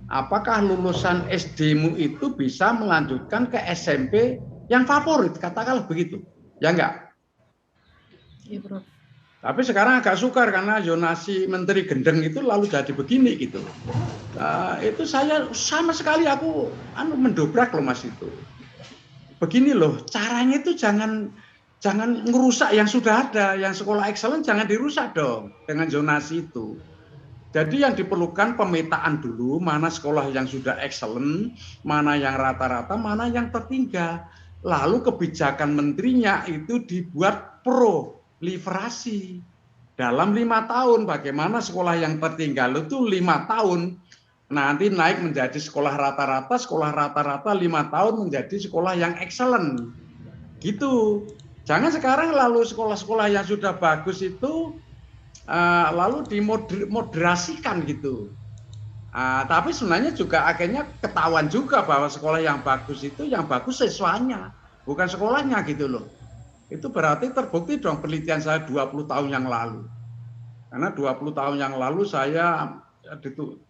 apakah lulusan SD-mu itu bisa melanjutkan ke SMP yang favorit, katakanlah begitu? Ya enggak? Iya, Bro. Tapi sekarang agak sukar karena zonasi menteri gendeng itu lalu jadi begini gitu. Itu saya sama sekali aku mendobrak loh Mas itu. Begini loh, caranya itu jangan ngerusak yang sudah ada, yang sekolah excellent jangan dirusak dong dengan zonasi itu. Jadi yang diperlukan pemetaan dulu, mana sekolah yang sudah excellent, mana yang rata-rata, mana yang tertinggal. Lalu kebijakan menterinya itu dibuat proliferasi. Dalam 5 tahun, bagaimana sekolah yang tertinggal itu 5 tahun, nanti naik menjadi sekolah rata-rata 5 tahun menjadi sekolah yang excellent. Gitu. Jangan sekarang lalu sekolah-sekolah yang sudah bagus itu lalu dimoderasikan gitu. Tapi sebenarnya juga akhirnya ketahuan juga bahwa sekolah yang bagus itu yang bagus siswanya, bukan sekolahnya gitu loh. Itu berarti terbukti dong penelitian saya 20 tahun yang lalu. Karena 20 tahun yang lalu saya 23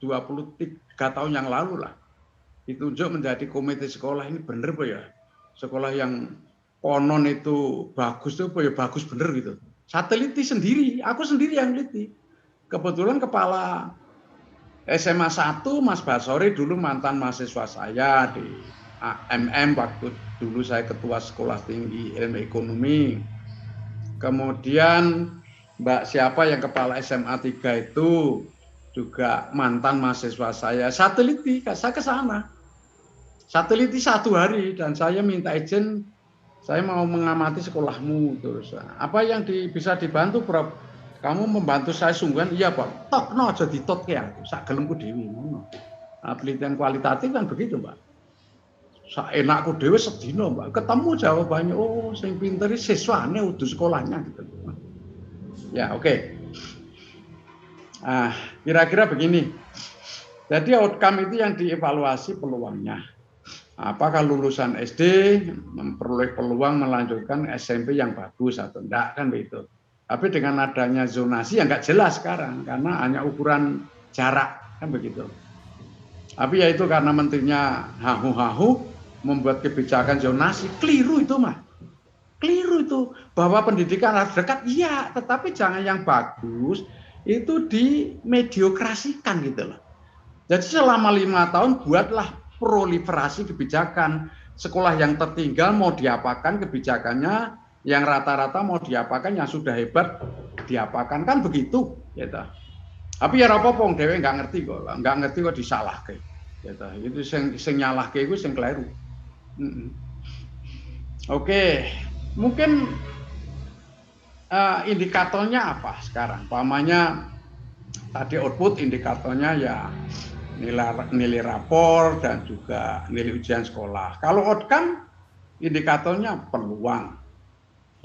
tahun yang lalu lah ditunjuk menjadi komite sekolah. Ini bener Pak ya? Sekolah yang konon itu bagus tuh ya bagus bener gitu. Saya teliti sendiri, aku sendiri yang teliti. Kebetulan kepala SMA 1 Mas Basori dulu mantan mahasiswa saya di AMM waktu dulu saya ketua Sekolah Tinggi Ilmu Ekonomi. Kemudian Mbak siapa yang kepala SMA 3 itu juga mantan mahasiswa saya. Sateliti, saya ke sana. Sateliti 1 hari dan saya minta izin, saya mau mengamati sekolahmu terus. Apa yang bisa dibantu, Prof? Kamu membantu saya sungguhan? Iya, Pak. Tok no aja ditot ya. Sak gelemku dewi ngono. Nah, penelitian kualitatif kan begitu, Mbak. Sak enakku dewe sedina, Mbak. Ketemu jawabannya, oh sing pinter siswane udah sekolahnya gitu. Ya, oke. Kira-kira begini. Jadi outcome itu yang dievaluasi peluangnya. Apakah lulusan SD memperoleh peluang melanjutkan SMP yang bagus atau enggak, kan begitu. Tapi dengan adanya zonasi yang enggak jelas sekarang karena hanya ukuran jarak, kan begitu. Tapi ya itu karena menterinya hahu-hahu membuat kebijakan zonasi, keliru itu mah. Keliru itu, bahwa pendidikan harus dekat, iya, tetapi jangan yang bagus itu dimediokrasikan gitu loh. Jadi selama 5 tahun buatlah proliferasi kebijakan. Sekolah yang tertinggal mau diapakan kebijakannya, yang rata-rata mau diapakan, yang sudah hebat diapakan, kan begitu. Gitu. Tapi ya apa-apa, dewe nggak ngerti kok disalahke. Gitu. Itu sing nyalahke itu sing keliru. Oke. Mungkin indikatornya apa sekarang? Pamannya tadi output indikatornya ya nilai rapor dan juga nilai ujian sekolah. Kalau outcome indikatornya peluang.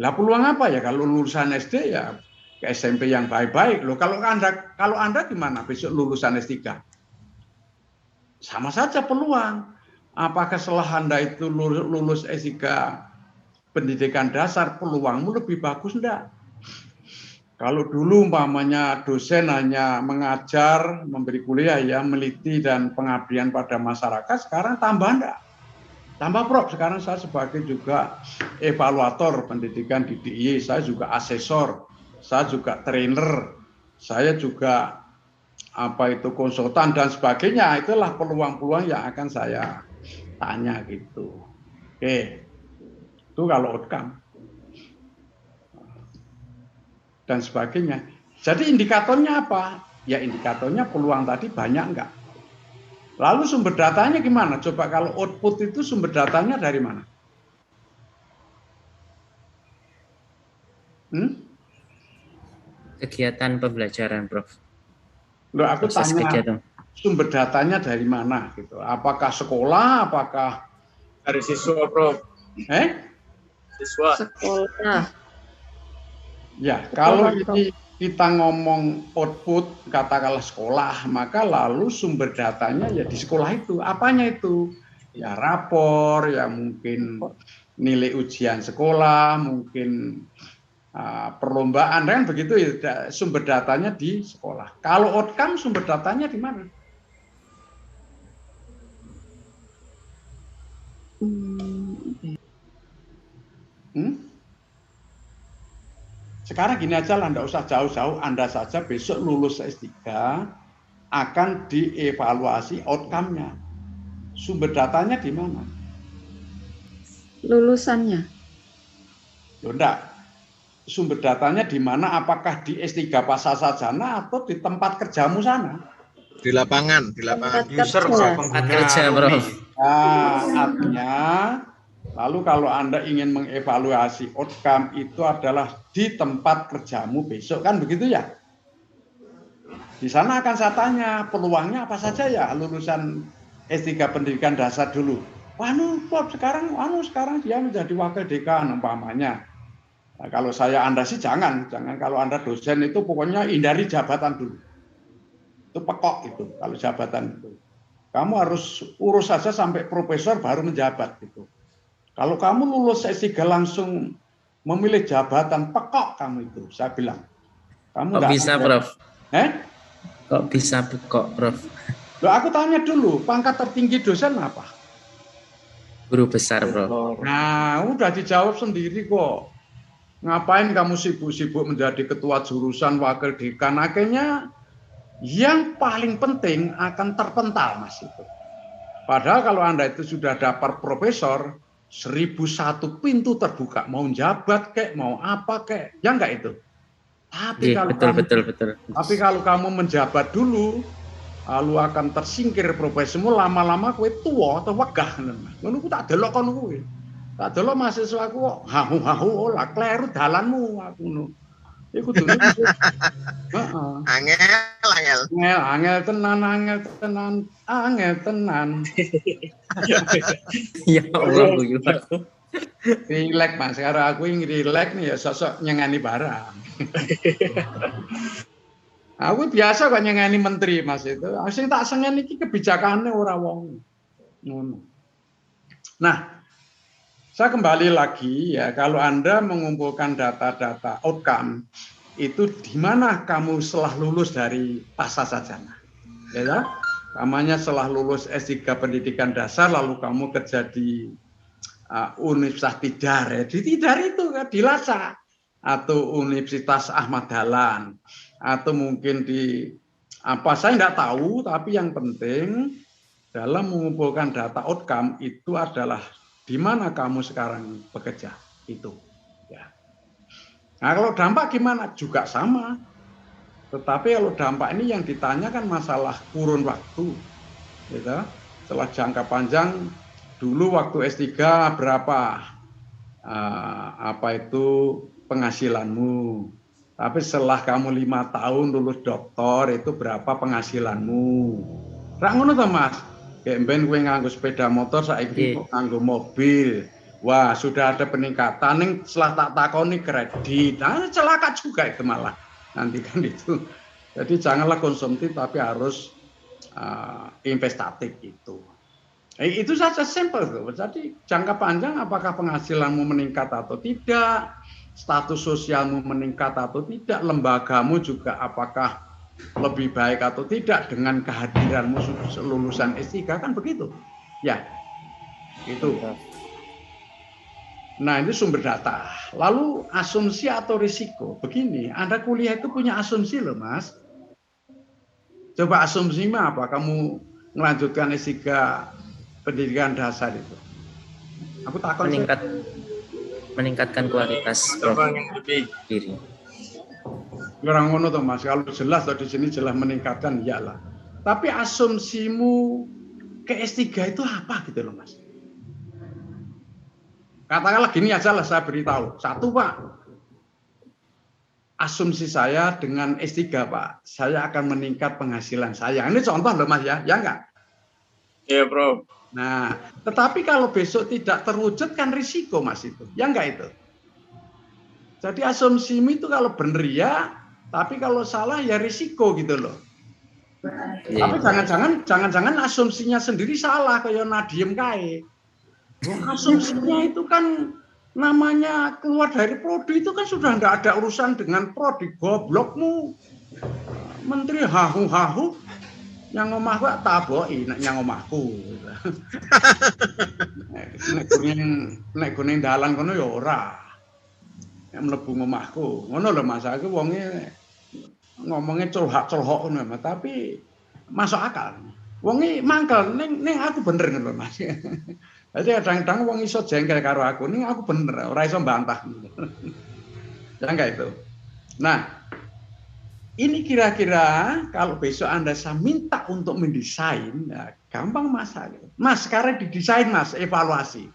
Lah peluang apa ya? Kalau lulusan SD ya ke SMP yang baik-baik. Loh kalau Anda gimana besok lulusan S3? Sama saja peluang. Apakah setelah Anda itu lulus S3 pendidikan dasar, peluangmu lebih bagus enggak? Kalau dulu umpamanya dosen hanya mengajar, memberi kuliah ya, meliti dan pengabdian pada masyarakat, sekarang tambah enggak? Tambah, Prof. Sekarang saya sebagai juga evaluator pendidikan di DIY, saya juga asesor, saya juga trainer, saya juga konsultan dan sebagainya. Itulah peluang-peluang yang akan saya tanya gitu. Oke. Itu kalau outcome dan sebagainya. Jadi indikatornya apa? Ya indikatornya peluang tadi banyak enggak? Lalu sumber datanya gimana? Coba kalau output itu sumber datanya dari mana? Kegiatan pembelajaran, Prof. Loh, aku tanya kegiatan. Sumber datanya dari mana gitu? Apakah sekolah? Apakah dari siswa, Prof? Siswa. Sekolah. Ya, kalau ini kita ngomong output, katakanlah sekolah, maka lalu sumber datanya ya di sekolah itu. Apanya itu? Ya rapor, ya mungkin nilai ujian sekolah, mungkin perlombaan, kan begitu ya, sumber datanya di sekolah. Kalau outcome sumber datanya di mana? Sekarang gini aja lah, enggak usah jauh-jauh, Anda saja besok lulus S3 akan dievaluasi outcome-nya. Sumber datanya di mana? Lulusannya. Loh, enggak. Sumber datanya di mana? Apakah di S3 Pasar Sarjana atau di tempat kerjamu sana? Di lapangan, user tempat kerja, Prof. Nah, artinya lalu kalau Anda ingin mengevaluasi outcome itu adalah di tempat kerjamu besok, kan begitu ya? Di sana akan saya tanya peluangnya apa saja ya lulusan S3 pendidikan dasar dulu. Sekarang dia menjadi wakil dekan umpamanya. Nah, kalau Anda sih jangan kalau Anda dosen itu pokoknya hindari jabatan dulu. Itu pekok itu kalau jabatan itu. Kamu harus urus saja sampai profesor baru menjabat gitu. Kalau kamu lulus S3 langsung memilih jabatan, pekok kamu itu, saya bilang. Kamu kok bisa, Prof? Kok bisa pekok, Prof? Loh, aku tanya dulu, pangkat tertinggi dosen apa? Guru besar, Prof. Nah, udah dijawab sendiri kok. Ngapain kamu sibuk-sibuk menjadi ketua jurusan, wakil dekan? Akhirnya yang paling penting akan terpental, Mas itu. Padahal kalau Anda itu sudah dapat profesor, 1001 pintu terbuka, mau jabat kek, mau apa kek, ya enggak itu. Tapi Iya, kalau betul. Tapi kalau kamu menjabat dulu, lalu akan tersingkir profesimu, lama-lama kowe tuwa atau wegah ngono ku tak delok kono kuwi. Tak delok mahasiswa aku kok hahu-hahu ora kleru dalanmu aku ngono. Iku kudu heeh. Angel tenan. Ya Allah, guyu aku. Rilek Mas, sekarang aku yang rilek nih ya sosok nyengani barang. Aku biasa kok nyengani menteri Mas itu. Sing tak sengen iki kebijakannya ora wong. Ngono. Nah, saya kembali lagi ya, kalau Anda mengumpulkan data-data outcome itu di mana kamu setelah lulus dari pasca sarjana. Ya, namanya setelah lulus S3 pendidikan dasar lalu kamu kerja di Universitas Tidar, ya. Di Tidar itu kan di Lasa atau Universitas Ahmad Dahlan atau mungkin di apa saya nggak tahu, tapi yang penting dalam mengumpulkan data outcome itu adalah di mana kamu sekarang bekerja itu. Ya. Nah kalau dampak gimana? Juga sama. Tetapi kalau dampak ini yang ditanyakan masalah kurun waktu, gitu. Setelah jangka panjang. Dulu waktu S3 berapa penghasilanmu? Tapi setelah kamu 5 tahun lulus doktor itu berapa penghasilanmu? Rak ngono to Mas. Kayak ben kowe nganggo sepeda motor saiki kok nganggo mobil. Wah, sudah ada peningkatan ning setelah tak takoni kredit. Nah, celaka juga itu malah. Nanti kan itu. Jadi janganlah konsumtif tapi harus investatif itu. Itu saja simple. Jadi jangka panjang apakah penghasilanmu meningkat atau tidak, status sosialmu meningkat atau tidak, lembagamu juga apakah lebih baik atau tidak dengan kehadiranmu lulusan S3 kan begitu. Ya. Itu. Nah, ini sumber data. Lalu asumsi atau risiko. Begini, Anda kuliah itu punya asumsi loh, Mas. Coba asumsi apa? Kamu melanjutkan S3 pendidikan dasar itu. Aku takut meningkatkan kualitas diri. Orang ngono tuh Mas, kalau jelas di sini jelas meningkatkan iyalah. Tapi asumsimu ke S3 itu apa gitu loh Mas? Katakanlah gini aja lah saya beritahu. Satu Pak, asumsi saya dengan S3 Pak, saya akan meningkat penghasilan saya. Ini contoh loh Mas ya enggak? Iya Bro. Nah, tetapi kalau besok tidak terwujud kan risiko Mas itu, ya enggak itu. Jadi asumsimu itu kalau benar ya, tapi kalau salah ya risiko gitu loh. Tapi jangan-jangan asumsinya sendiri salah kayak Nadiem kae. Asumsinya itu kan namanya keluar dari prodi itu kan sudah enggak ada urusan dengan prodi, goblokmu. Menteri hahu-hahu yang omahku taboki nek yang omahku. Nek kuning dalan kono ya ora. Nek mlebu omahku. Ngono lho Mas, aku wonge ngomongnya colhak-colhok ngono tapi masuk akal. Wonge mangkel ning aku bener ngono Mas. Jadi kadang-kadang wong iso jengkel karo aku ning aku bener ora iso bantah. Ya enggak itu. Nah, ini kira-kira kalau besok Anda saya minta untuk mendesain, ya gampang Mas. Mas, sekarang didesain Mas, evaluasi.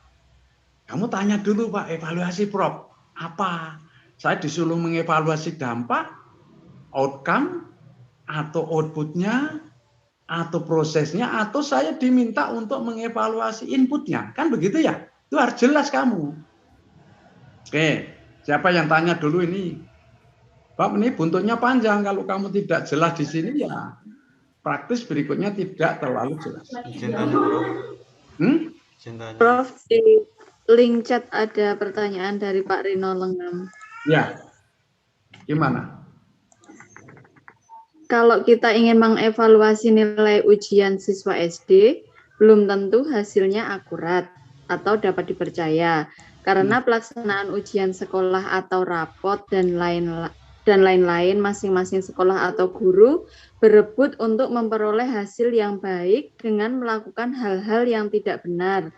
Kamu tanya dulu Pak, evaluasi Prof. Apa? Saya disuruh mengevaluasi dampak, outcome, atau outputnya, atau prosesnya, atau saya diminta untuk mengevaluasi inputnya. Kan begitu ya? Itu harus jelas kamu. Oke, siapa yang tanya dulu ini? Pak, ini buntutnya panjang. Kalau kamu tidak jelas di sini ya praktis berikutnya tidak terlalu jelas. Prof, di link chat ada pertanyaan dari Pak Rino Lengam. Ya, gimana? Kalau kita ingin mengevaluasi nilai ujian siswa SD, belum tentu hasilnya akurat atau dapat dipercaya. Karena pelaksanaan ujian sekolah atau rapot dan lain-lain masing-masing sekolah atau guru berebut untuk memperoleh hasil yang baik dengan melakukan hal-hal yang tidak benar,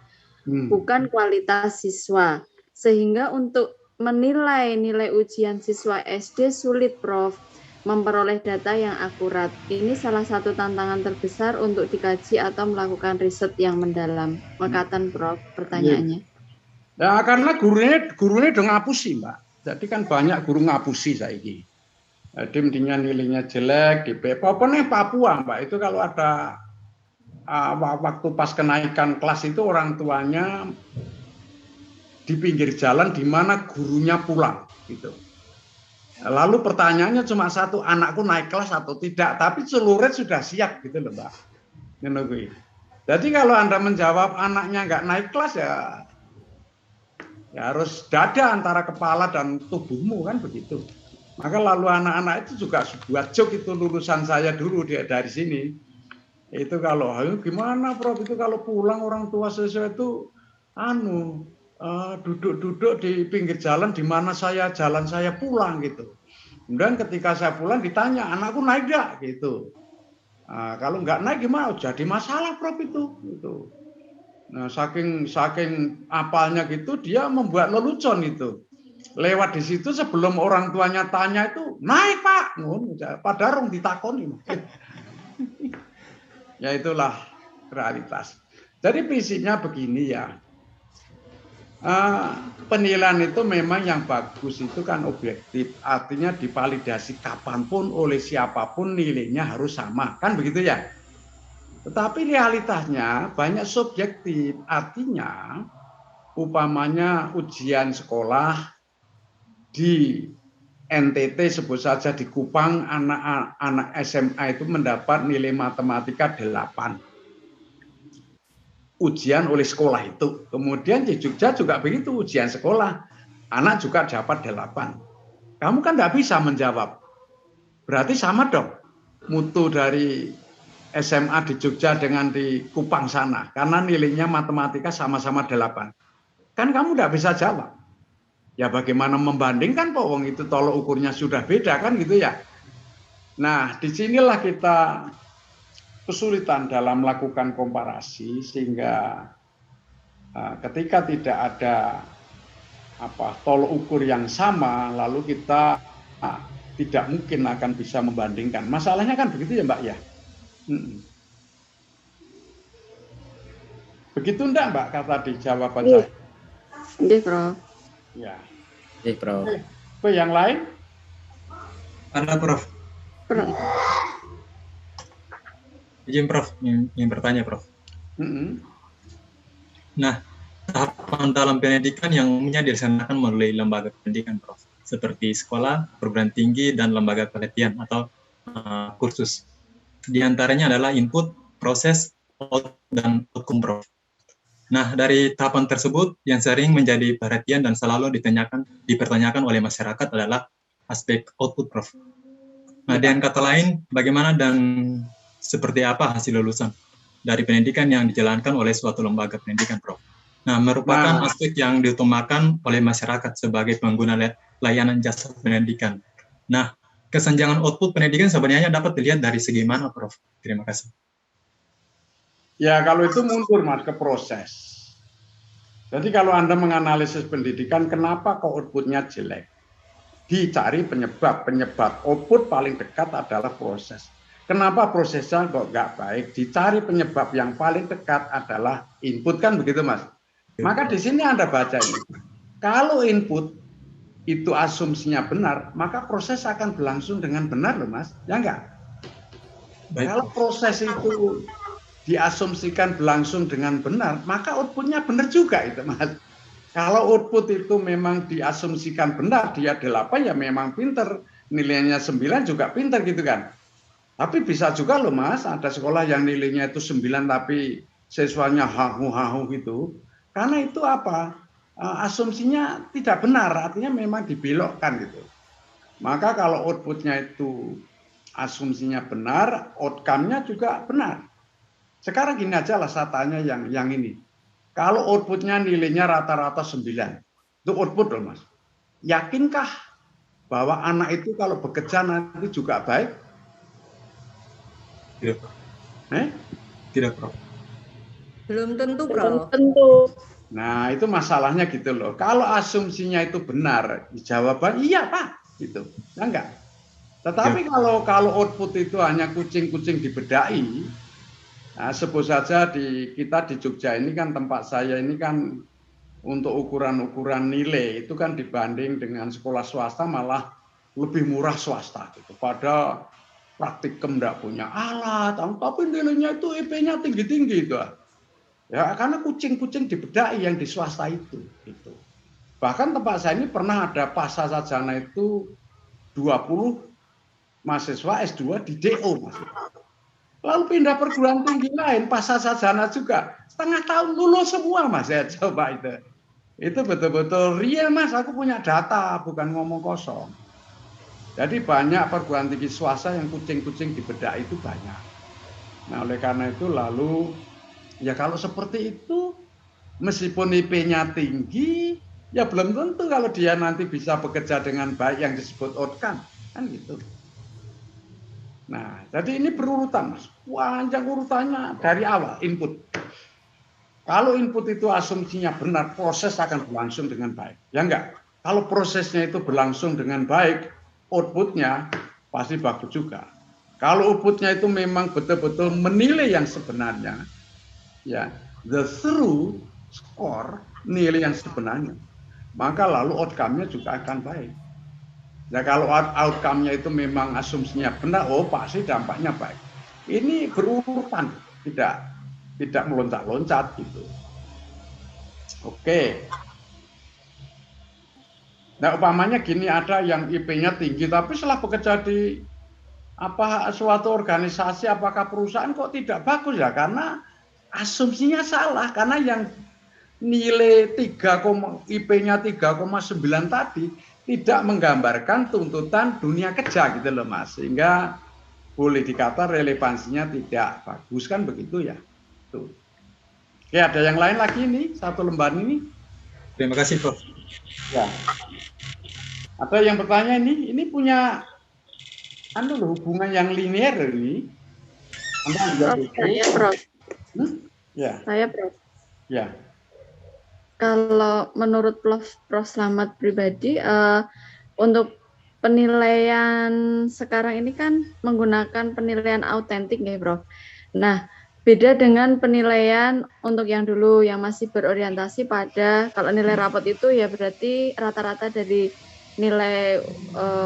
bukan kualitas siswa. Sehingga untuk menilai nilai ujian siswa SD sulit, Prof. Memperoleh data yang akurat. Ini salah satu tantangan terbesar untuk dikaji atau melakukan riset yang mendalam. Makatan, Prof, pertanyaannya. Ya, karena gurunya udah ngapusi, Mbak. Jadi kan banyak guru ngapusi saiki. Jadi intinya nilainya jelek di pokoknya Papua, Mbak. Itu kalau ada waktu pas kenaikan kelas itu orang tuanya di pinggir jalan di mana gurunya pulang gitu. Lalu pertanyaannya cuma satu, anakku naik kelas atau tidak, tapi celurit sudah siap gitu loh, Mbak. Jadi kalau Anda menjawab anaknya nggak naik kelas ya harus dada antara kepala dan tubuhmu kan begitu. Maka lalu anak-anak itu juga buat joke itu lulusan saya dulu dari sini. Itu kalau gimana Prof itu kalau pulang orang tua siswa itu duduk-duduk di pinggir jalan di mana jalan saya pulang gitu. Kemudian ketika saya pulang ditanya, anakku naik gak? Gitu. Kalau nggak naik gimana? Jadi masalah Prof itu. Gitu. Nah, saking apalnya gitu dia membuat lelucon itu. Lewat di situ sebelum orang tuanya tanya itu, naik Pak. Pada rong ditakoni. Ya itulah realitas. Jadi prinsipnya begini ya. Penilaian itu memang yang bagus itu kan objektif, artinya divalidasi kapanpun oleh siapapun nilainya harus sama, kan begitu ya. Tetapi realitasnya banyak subjektif, artinya umpamanya ujian sekolah di NTT sebut saja di Kupang anak SMA itu mendapat nilai matematika 8. Ujian oleh sekolah itu. Kemudian di Jogja juga begitu, ujian sekolah. Anak juga dapat 8. Kamu kan tidak bisa menjawab. Berarti sama dong mutu dari SMA di Jogja dengan di Kupang sana. Karena nilainya matematika sama-sama 8. Kan kamu tidak bisa jawab. Ya bagaimana membandingkan Pak Wong itu tolok ukurnya sudah beda kan gitu ya. Nah disinilah kita kesulitan dalam melakukan komparasi sehingga ketika tidak ada tolok ukur yang sama lalu kita tidak mungkin akan bisa membandingkan. Masalahnya kan begitu ya Mbak ya. Begitu enggak Mbak kata di jawaban saya? Iya, Prof. Ya. Iya, Prof. Oke, yang lain? Ada Prof. Izin Prof, yang bertanya Prof. Nah, tahapan dalam pendidikan yang umumnya dilaksanakan melalui lembaga pendidikan Prof, seperti sekolah, perguruan tinggi, dan lembaga pelatihan atau kursus. Di antaranya adalah input, proses, output, dan outcome Prof. Nah, dari tahapan tersebut yang sering menjadi perhatian dan selalu dipertanyakan oleh masyarakat adalah aspek output Prof. Nah, dengan kata lain, bagaimana dan seperti apa hasil lulusan dari pendidikan yang dijalankan oleh suatu lembaga pendidikan, Prof. Nah, merupakan aspek yang diutamakan oleh masyarakat sebagai pengguna layanan jasa pendidikan. Nah, kesenjangan output pendidikan sebenarnya dapat dilihat dari segi mana, Prof? Terima kasih. Ya, kalau itu mundur, Mas, ke proses. Jadi kalau Anda menganalisis pendidikan, kenapa kok outputnya jelek? Dicari penyebab. Penyebab output paling dekat adalah proses. Kenapa prosesnya kok nggak baik? Dicari penyebab yang paling dekat adalah input, kan begitu Mas? Maka di sini Anda baca ini. Kalau input itu asumsinya benar, maka proses akan berlangsung dengan benar loh Mas. Ya enggak? Baik. Kalau proses itu diasumsikan berlangsung dengan benar, maka outputnya benar juga itu Mas. Kalau output itu memang diasumsikan benar, dia 8 ya memang pinter. Nilainya 9 juga pinter gitu kan. Tapi bisa juga loh Mas, ada sekolah yang nilainya itu 9 tapi siswanya hahu-hahu gitu. Karena itu apa? Asumsinya tidak benar, artinya memang dibelokkan gitu. Maka kalau outputnya itu asumsinya benar, outcome-nya juga benar. Sekarang gini aja lah saya tanya yang ini. Kalau outputnya nilainya rata-rata 9, itu output loh Mas. Yakinkah bahwa anak itu kalau bekerja nanti juga baik? Tidak, Prof. Tidak, Prof. Belum tentu, Prof. Belum tentu. Nah, itu masalahnya gitu loh. Kalau asumsinya itu benar, jawaban iya Pak, gitu. Ya enggak. Tetapi kalau output itu hanya kucing-kucing dibedai, nah, sebut saja kita di Jogja ini kan tempat saya ini kan untuk ukuran-ukuran nilai itu kan dibanding dengan sekolah swasta malah lebih murah swasta gitu. Pada praktikum enggak punya alat, tapi nilainya itu IP-nya tinggi-tinggi itu. Ya, karena kucing-kucing dibedai yang di swasta itu. Gitu. Bahkan tempat saya ini pernah ada pasca sarjana itu 20 mahasiswa S2 di DO. Lalu pindah perguruan tinggi lain, pasca sarjana juga. Setengah tahun lulus semua Mas, ya coba itu. Itu betul-betul real Mas, aku punya data, bukan ngomong kosong. Jadi banyak perguruan tinggi swasta yang kucing-kucing dibedai itu banyak. Nah, oleh karena itu lalu ya kalau seperti itu, meskipun IP-nya tinggi, ya belum tentu kalau dia nanti bisa bekerja dengan baik yang disebut outcome, kan gitu. Nah, jadi ini berurutan, Mas. Panjang urutannya dari awal, input. Kalau input itu asumsinya benar, proses akan berlangsung dengan baik. Ya enggak? Kalau prosesnya itu berlangsung dengan baik, outputnya pasti bagus juga. Kalau outputnya itu memang betul-betul menilai yang sebenarnya, ya, the true score, nilai yang sebenarnya, maka lalu outcome-nya juga akan baik. Ya kalau outcome-nya itu memang asumsinya benar, oh pasti dampaknya baik. Ini berurutan, tidak meloncat-loncat gitu. Oke. Nah, umpamanya gini, ada yang IP-nya tinggi tapi setelah bekerja di suatu organisasi, apakah perusahaan kok tidak bagus ya? Karena asumsinya salah, karena yang nilai IP-nya 3,9 tadi tidak menggambarkan tuntutan dunia kerja gitu loh Mas. Sehingga boleh dikata relevansinya tidak bagus, kan begitu ya. Tuh. Oke, ada yang lain lagi nih, satu lembar ini. Terima kasih Prof. Ya. Ada yang bertanya ini punya hubungan yang linear ini. Saya Prof. Ya. Saya Prof. Ya. Kalau menurut Prof Slamet pribadi, untuk penilaian sekarang ini kan menggunakan penilaian autentik ya Prof. Nah, beda dengan penilaian untuk yang dulu yang masih berorientasi pada, kalau nilai rapot itu ya berarti rata-rata dari nilai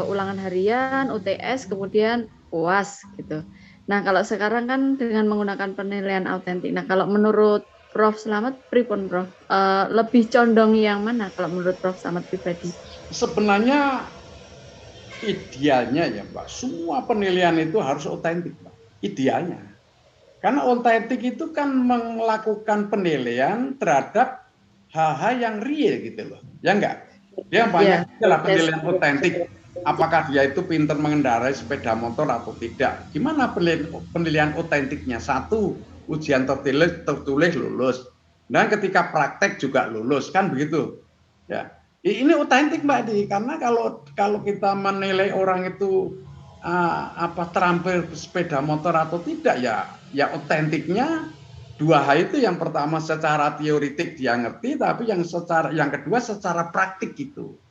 ulangan harian, UTS, kemudian UAS gitu. Nah, kalau sekarang kan dengan menggunakan penilaian autentik. Nah, kalau menurut Prof Slamet, pripun Prof? Lebih condong yang mana kalau menurut Prof Slamet pribadi? Sebenarnya idealnya ya Mbak, semua penilaian itu harus otentik Mbak. Idealnya. Karena otentik itu kan melakukan penilaian terhadap hal-hal yang real gitu loh. Ya enggak? Dia banyak adalah penilaian otentik. Apakah dia itu pintar mengendarai sepeda motor atau tidak? Gimana penilaian otentiknya? Satu, ujian tertulis lulus. Dan ketika praktek juga lulus, kan begitu. Ya. Ini otentik Mbak Di, karena kalau kita menilai orang itu terampil sepeda motor atau tidak, ya otentiknya dua hal itu. Yang pertama secara teoritik dia ngerti, tapi yang kedua secara praktik gitu.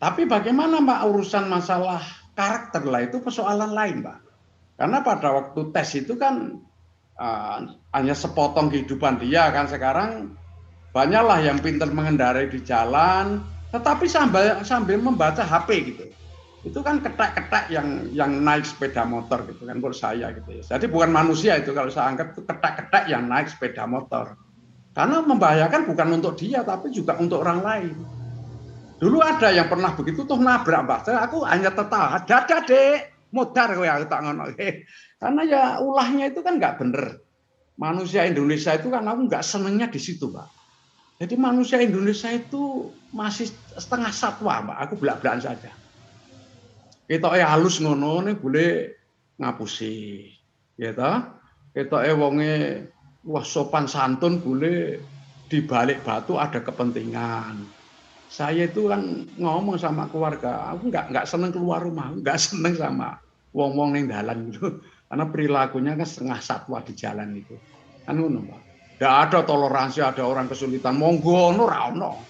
Tapi bagaimana Mbak urusan masalah karakter lah, itu persoalan lain Mbak. Karena pada waktu tes itu kan hanya sepotong kehidupan dia kan. Sekarang banyaklah yang pintar mengendarai di jalan, tetapi sambil membaca HP gitu. Itu kan ketak-ketak yang naik sepeda motor gitu kan, menurut saya gitu ya. Jadi bukan manusia itu, kalau saya anggap itu ketak-ketak yang naik sepeda motor. Karena membahayakan bukan untuk dia, tapi juga untuk orang lain. Dulu ada yang pernah begitu tuh nabrak Mbak. Aku hanya tertawa, dadah dek, modar kowe aku tak ngono. Karena ya ulahnya itu kan nggak bener. Manusia Indonesia itu kan aku nggak senengnya di situ Mbak. Jadi manusia Indonesia itu masih setengah satwa Mbak. Aku belak-belakan saja. Kita halus ngono nih boleh ngapusi, gitu. Kita wonge wah sopan santun boleh dibalik batu ada kepentingan. Saya itu kan ngomong sama keluarga, aku nggak seneng keluar rumah, nggak seneng sama wong-wong yang dalan gitu, karena perilakunya kan setengah satwa di jalan itu, kan ngono Pak. Tidak ada toleransi, ada orang kesulitan. Monggo, no rano.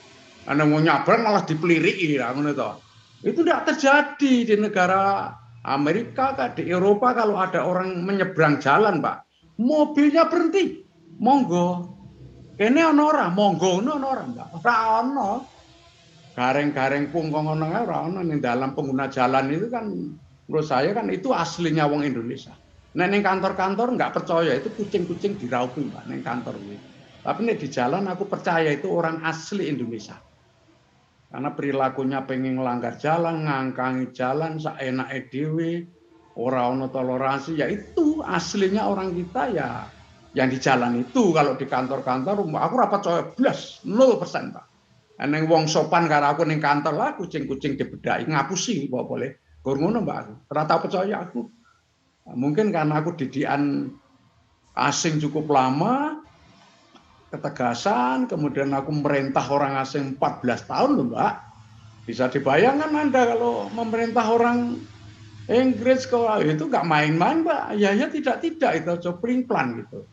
Anda mau nyabrang malah dipeliriki, itu tidak terjadi di negara Amerika, di Eropa. Kalau ada orang menyeberang jalan, Pak, mobilnya berhenti. Monggo, kene ono ora, monggo ono ora, Mbak. Ora ono. Gareng-gareng pungkong ono ora ono ning dalam pengguna jalan itu kan menurut saya kan itu aslinya wong Indonesia. Nek ning kantor-kantor nggak percaya itu kucing-kucing diraupi, Mbak, ning kantor ini. Tapi nek di jalan aku percaya itu orang asli Indonesia. Karena perilakunya pengen ngelanggar jalan, ngangkangi jalan saenake dhewe, ora ono toleransi, ya itu aslinya orang kita ya yang di jalan itu. Kalau di kantor-kantor aku ora percaya blas 0%, Pak. Neng wong sopan karo aku ning kantor lah kucing-kucing dibedaki ngapusi kok boleh. Gur ngono, Mbak, aku ora tau percaya aku. Mungkin karena aku didikan asing cukup lama, ketegasan, kemudian aku merintah orang asing 14 tahun loh, Mbak. Bisa dibayangkan Anda kalau memerintah orang Inggris kalau itu nggak main-main, Mbak. Ya tidak itu copling plan gitu.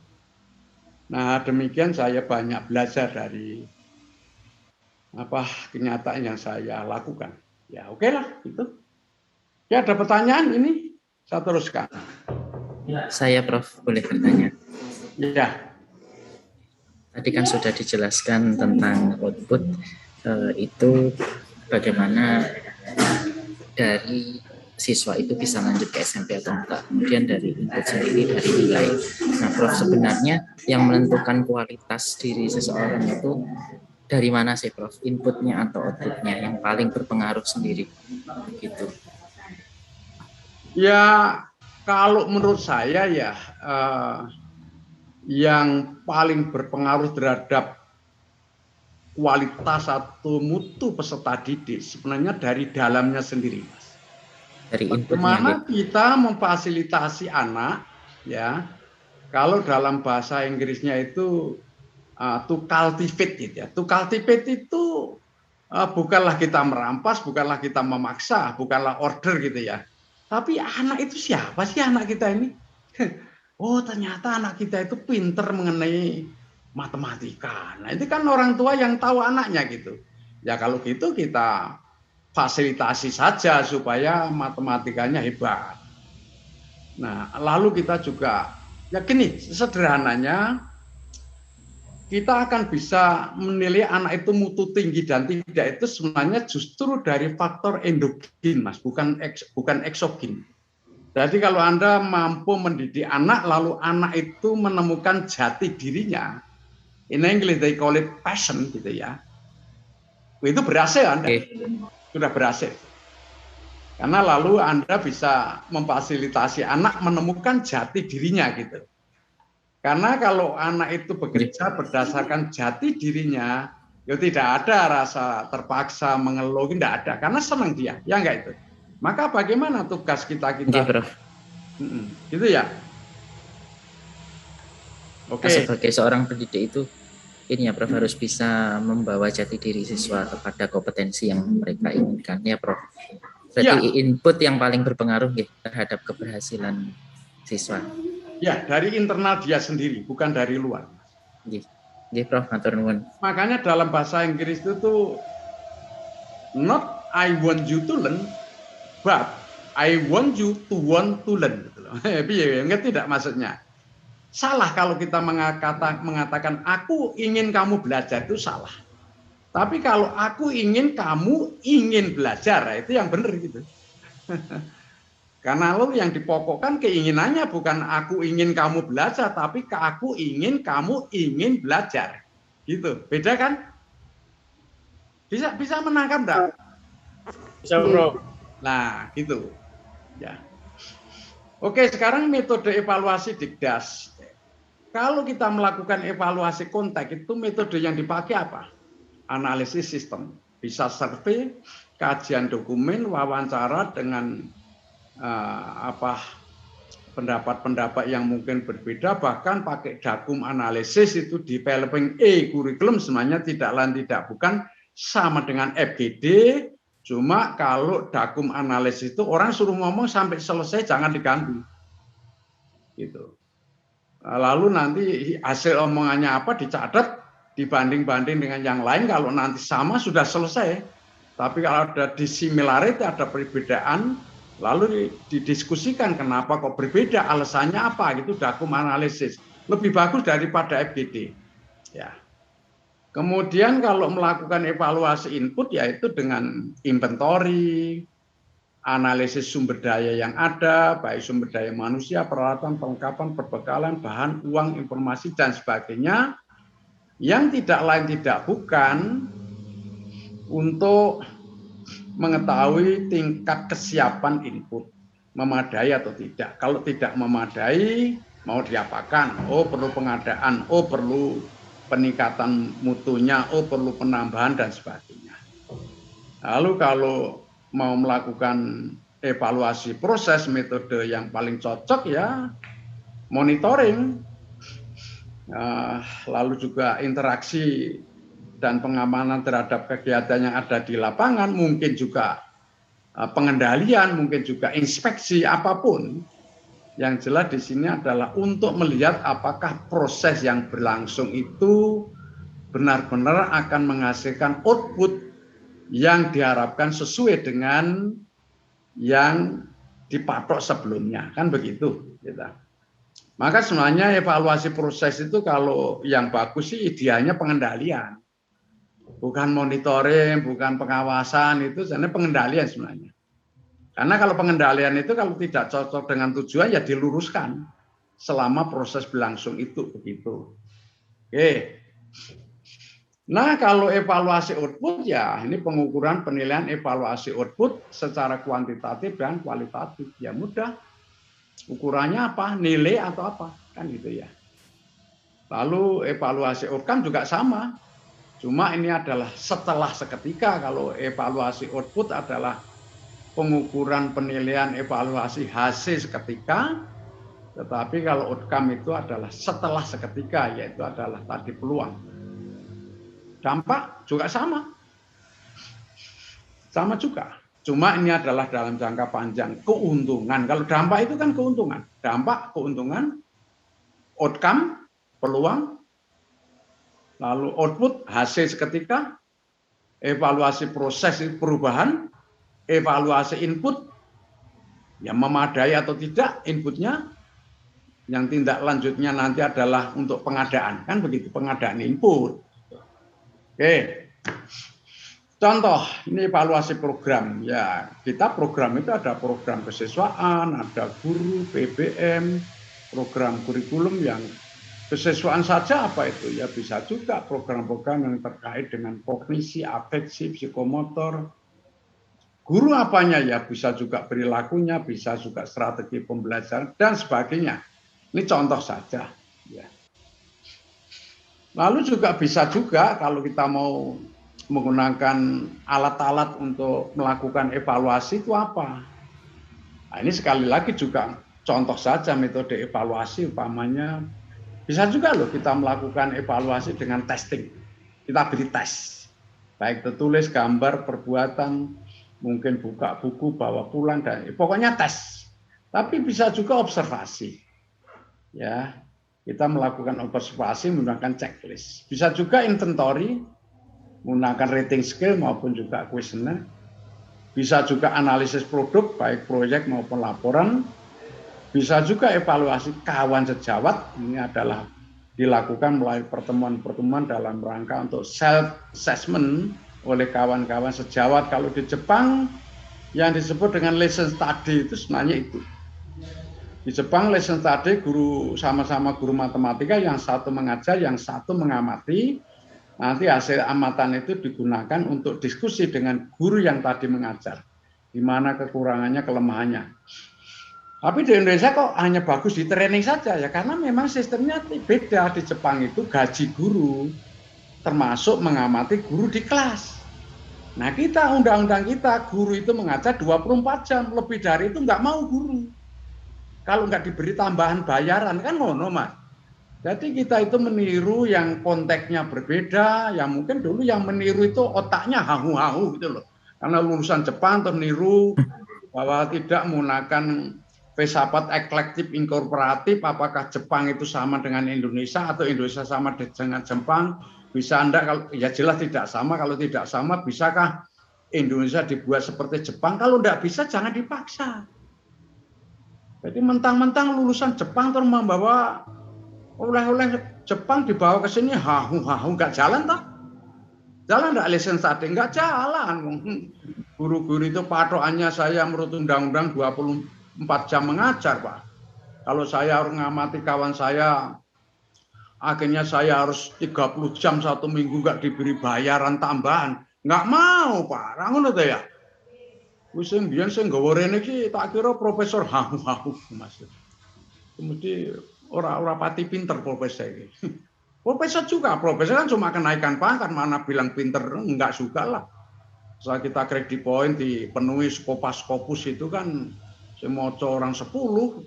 Nah, demikian saya banyak belajar dari kenyataan yang saya lakukan. Ya, oke lah gitu. Ya, ada pertanyaan ini saya teruskan. Saya Prof boleh bertanya. Ya. Tadi kan sudah dijelaskan tentang output, itu bagaimana dari siswa itu bisa lanjut ke SMP atau enggak. Kemudian dari input sendiri, dari nilai. Nah, Prof, sebenarnya yang menentukan kualitas diri seseorang itu dari mana sih, Prof? Inputnya atau outputnya yang paling berpengaruh sendiri? Gitu. Ya, kalau menurut saya ya, yang paling berpengaruh terhadap kualitas atau mutu peserta didik sebenarnya dari dalamnya sendiri, Mas. Dari inputnya. Bagaimana kita memfasilitasi anak, ya. Kalau dalam bahasa Inggrisnya itu to cultivate gitu ya. To cultivate itu bukanlah kita merampas, bukanlah kita memaksa, bukanlah order gitu ya. Tapi anak itu siapa sih anak kita ini? Oh, ternyata anak kita itu pinter mengenai matematika. Nah, itu kan orang tua yang tahu anaknya gitu. Ya kalau gitu kita fasilitasi saja supaya matematikanya hebat. Nah, lalu kita juga, ya gini, sederhananya, kita akan bisa menilai anak itu mutu tinggi dan tidak itu sebenarnya justru dari faktor endogen, Mas, bukan eksogen. Jadi kalau Anda mampu mendidik anak, lalu anak itu menemukan jati dirinya, in English they call it passion gitu ya, itu berhasil Anda, sudah berhasil. Karena lalu Anda bisa memfasilitasi anak menemukan jati dirinya gitu. Karena kalau anak itu bekerja berdasarkan jati dirinya, ya tidak ada rasa terpaksa mengeluh, tidak ada, karena senang dia, ya enggak itu. Maka bagaimana tugas kita? Gitu ya. Oke. Sebagai seorang pendidik itu, ini ya Prof, harus bisa membawa jati diri siswa kepada kompetensi yang mereka inginkan, ya Prof. Berarti input yang paling berpengaruh ya, terhadap keberhasilan siswa. Ya, dari internal dia sendiri, bukan dari luar. Iya, Prof, matur nuwun. Makanya dalam bahasa Inggris itu tuh not I want you to learn, but I want you to want to learn. Ngerti tidak maksudnya? Salah kalau kita mengatakan aku ingin kamu belajar, itu salah. Tapi kalau aku ingin kamu ingin belajar, itu yang benar gitu. Karena lo yang dipokokkan keinginannya bukan aku ingin kamu belajar, tapi aku ingin kamu ingin belajar. Gitu. Beda kan? Bisa menangkap enggak? Bisa, Bro. Nah, gitu. Ya. Oke, sekarang metode evaluasi Dikdas. Kalau kita melakukan evaluasi konteks, itu metode yang dipakai apa? Analisis sistem. Bisa survei, kajian dokumen, wawancara dengan pendapat-pendapat yang mungkin berbeda, bahkan pakai dakum analisis itu developing kurikulum sebenarnya tidak lain tidak bukan sama dengan FGD. Cuma kalau dakum analisis itu orang suruh ngomong sampai selesai jangan diganggu. Gitu. Lalu nanti hasil omongannya apa dicatat, dibanding-banding dengan yang lain, kalau nanti sama sudah selesai. Tapi kalau ada dissimilarity, ada perbedaan, lalu didiskusikan kenapa kok berbeda, alasannya apa, gitu, dakum analisis. Lebih bagus daripada FGD. Ya. Kemudian kalau melakukan evaluasi input, yaitu dengan inventory, analisis sumber daya yang ada, baik sumber daya manusia, peralatan, perlengkapan, perbekalan, bahan, uang, informasi, dan sebagainya, yang tidak lain tidak bukan untuk mengetahui tingkat kesiapan input, memadai atau tidak. Kalau tidak memadai, mau diapakan? Oh, perlu pengadaan, oh, perlu peningkatan mutunya, oh, perlu penambahan, dan sebagainya. Lalu kalau mau melakukan evaluasi proses, metode yang paling cocok ya monitoring, lalu juga interaksi dan pengamanan terhadap kegiatan yang ada di lapangan, mungkin juga pengendalian, mungkin juga inspeksi, apapun. Yang jelas di sini adalah untuk melihat apakah proses yang berlangsung itu benar-benar akan menghasilkan output yang diharapkan sesuai dengan yang dipatok sebelumnya, kan begitu kita. Maka sebenarnya evaluasi proses itu kalau yang bagus sih idealnya pengendalian, bukan monitoring, bukan pengawasan, itu sebenarnya pengendalian sebenarnya. Karena kalau pengendalian itu kalau tidak cocok dengan tujuan ya diluruskan selama proses berlangsung itu, begitu. Oke. Nah, kalau evaluasi output ya ini pengukuran penilaian evaluasi output secara kuantitatif dan kualitatif. Ya mudah. Ukurannya apa? Nilai atau apa? Kan gitu ya. Lalu evaluasi outcome juga sama. Cuma ini adalah setelah seketika. Kalau evaluasi output adalah pengukuran penilaian evaluasi hasil seketika. Tetapi kalau outcome itu adalah setelah seketika, yaitu adalah tadi peluang. Dampak juga sama. Sama juga. Cuma ini adalah dalam jangka panjang keuntungan. Kalau dampak itu kan keuntungan. Dampak, keuntungan, outcome, peluang, lalu output, hasil seketika, evaluasi proses perubahan, evaluasi input, yang memadai atau tidak inputnya, yang tindak lanjutnya nanti adalah untuk pengadaan. Kan begitu, pengadaan input. Oke. Contoh, ini evaluasi program. Ya, kita program itu ada program kesiswaan, ada guru, PBM, program kurikulum yang kesiswaan saja apa itu? Ya bisa juga program-program yang terkait dengan kognisi, afeksi, psikomotor. Guru apanya? Ya bisa juga perilakunya, bisa juga strategi pembelajaran, dan sebagainya. Ini contoh saja. Ya. Lalu juga bisa juga kalau kita mau menggunakan alat-alat untuk melakukan evaluasi itu apa? Nah, ini sekali lagi juga contoh saja metode evaluasi, umpamanya bisa juga loh kita melakukan evaluasi dengan testing. Kita beri tes, baik tertulis, gambar, perbuatan, mungkin buka buku, bawa pulang, dan pokoknya tes. Tapi bisa juga observasi. Ya, kita melakukan observasi menggunakan checklist. Bisa juga inventory, menggunakan rating scale maupun juga kuesioner. Bisa juga analisis produk, baik proyek maupun laporan. Bisa juga evaluasi kawan sejawat. Ini adalah dilakukan melalui pertemuan-pertemuan dalam rangka untuk self-assessment oleh kawan-kawan sejawat. Kalau di Jepang yang disebut dengan lesson study itu sebenarnya itu. Di Jepang lesson study guru sama-sama guru matematika, yang satu mengajar, yang satu mengamati. Nanti hasil amatan itu digunakan untuk diskusi dengan guru yang tadi mengajar. Di mana kekurangannya, kelemahannya. Tapi di Indonesia kok hanya bagus di training saja ya, karena memang sistemnya beda. Di Jepang itu gaji guru, termasuk mengamati guru di kelas. Nah kita, undang-undang kita, guru itu mengajar 24 jam, lebih dari itu nggak mau guru. Kalau nggak diberi tambahan bayaran, kan ngono Mas. Jadi kita itu meniru yang konteksnya berbeda, yang mungkin dulu yang meniru itu otaknya hahu-hahu gitu loh. Karena lulusan Jepang terniru bahwa tidak menggunakan filsafat eklektik inkorporatif, apakah Jepang itu sama dengan Indonesia atau Indonesia sama dengan Jepang? Bisa Anda, kalau ya jelas tidak sama. Kalau tidak sama, bisakah Indonesia dibuat seperti Jepang? Kalau tidak bisa, jangan dipaksa. Jadi mentang-mentang lulusan Jepang terus membawa oleh-oleh Jepang dibawa ke sini, hahu-hahu, nggak jalan tak? Jalan nggak lisensi tadi? Nggak jalan. Guru-guru itu patokannya saya menurut undang-undang 24 jam mengajar, Pak. Kalau saya harus ngamati kawan saya, akhirnya saya harus 30 jam 1 minggu nggak diberi bayaran tambahan. Nggak mau, Pak. Rangun itu ya. Wis mbiyen sing nggawa rene iki tak kira profesor hahu-hahu, Mas. Kemudian ora pati pinter profesor iki. Profesor juga, profesor kan cuma kenaikan pangkat, mana bilang pinter, enggak juga lah. Setelah kita kredit point dipenuhi Scopus itu kan semoco orang 10,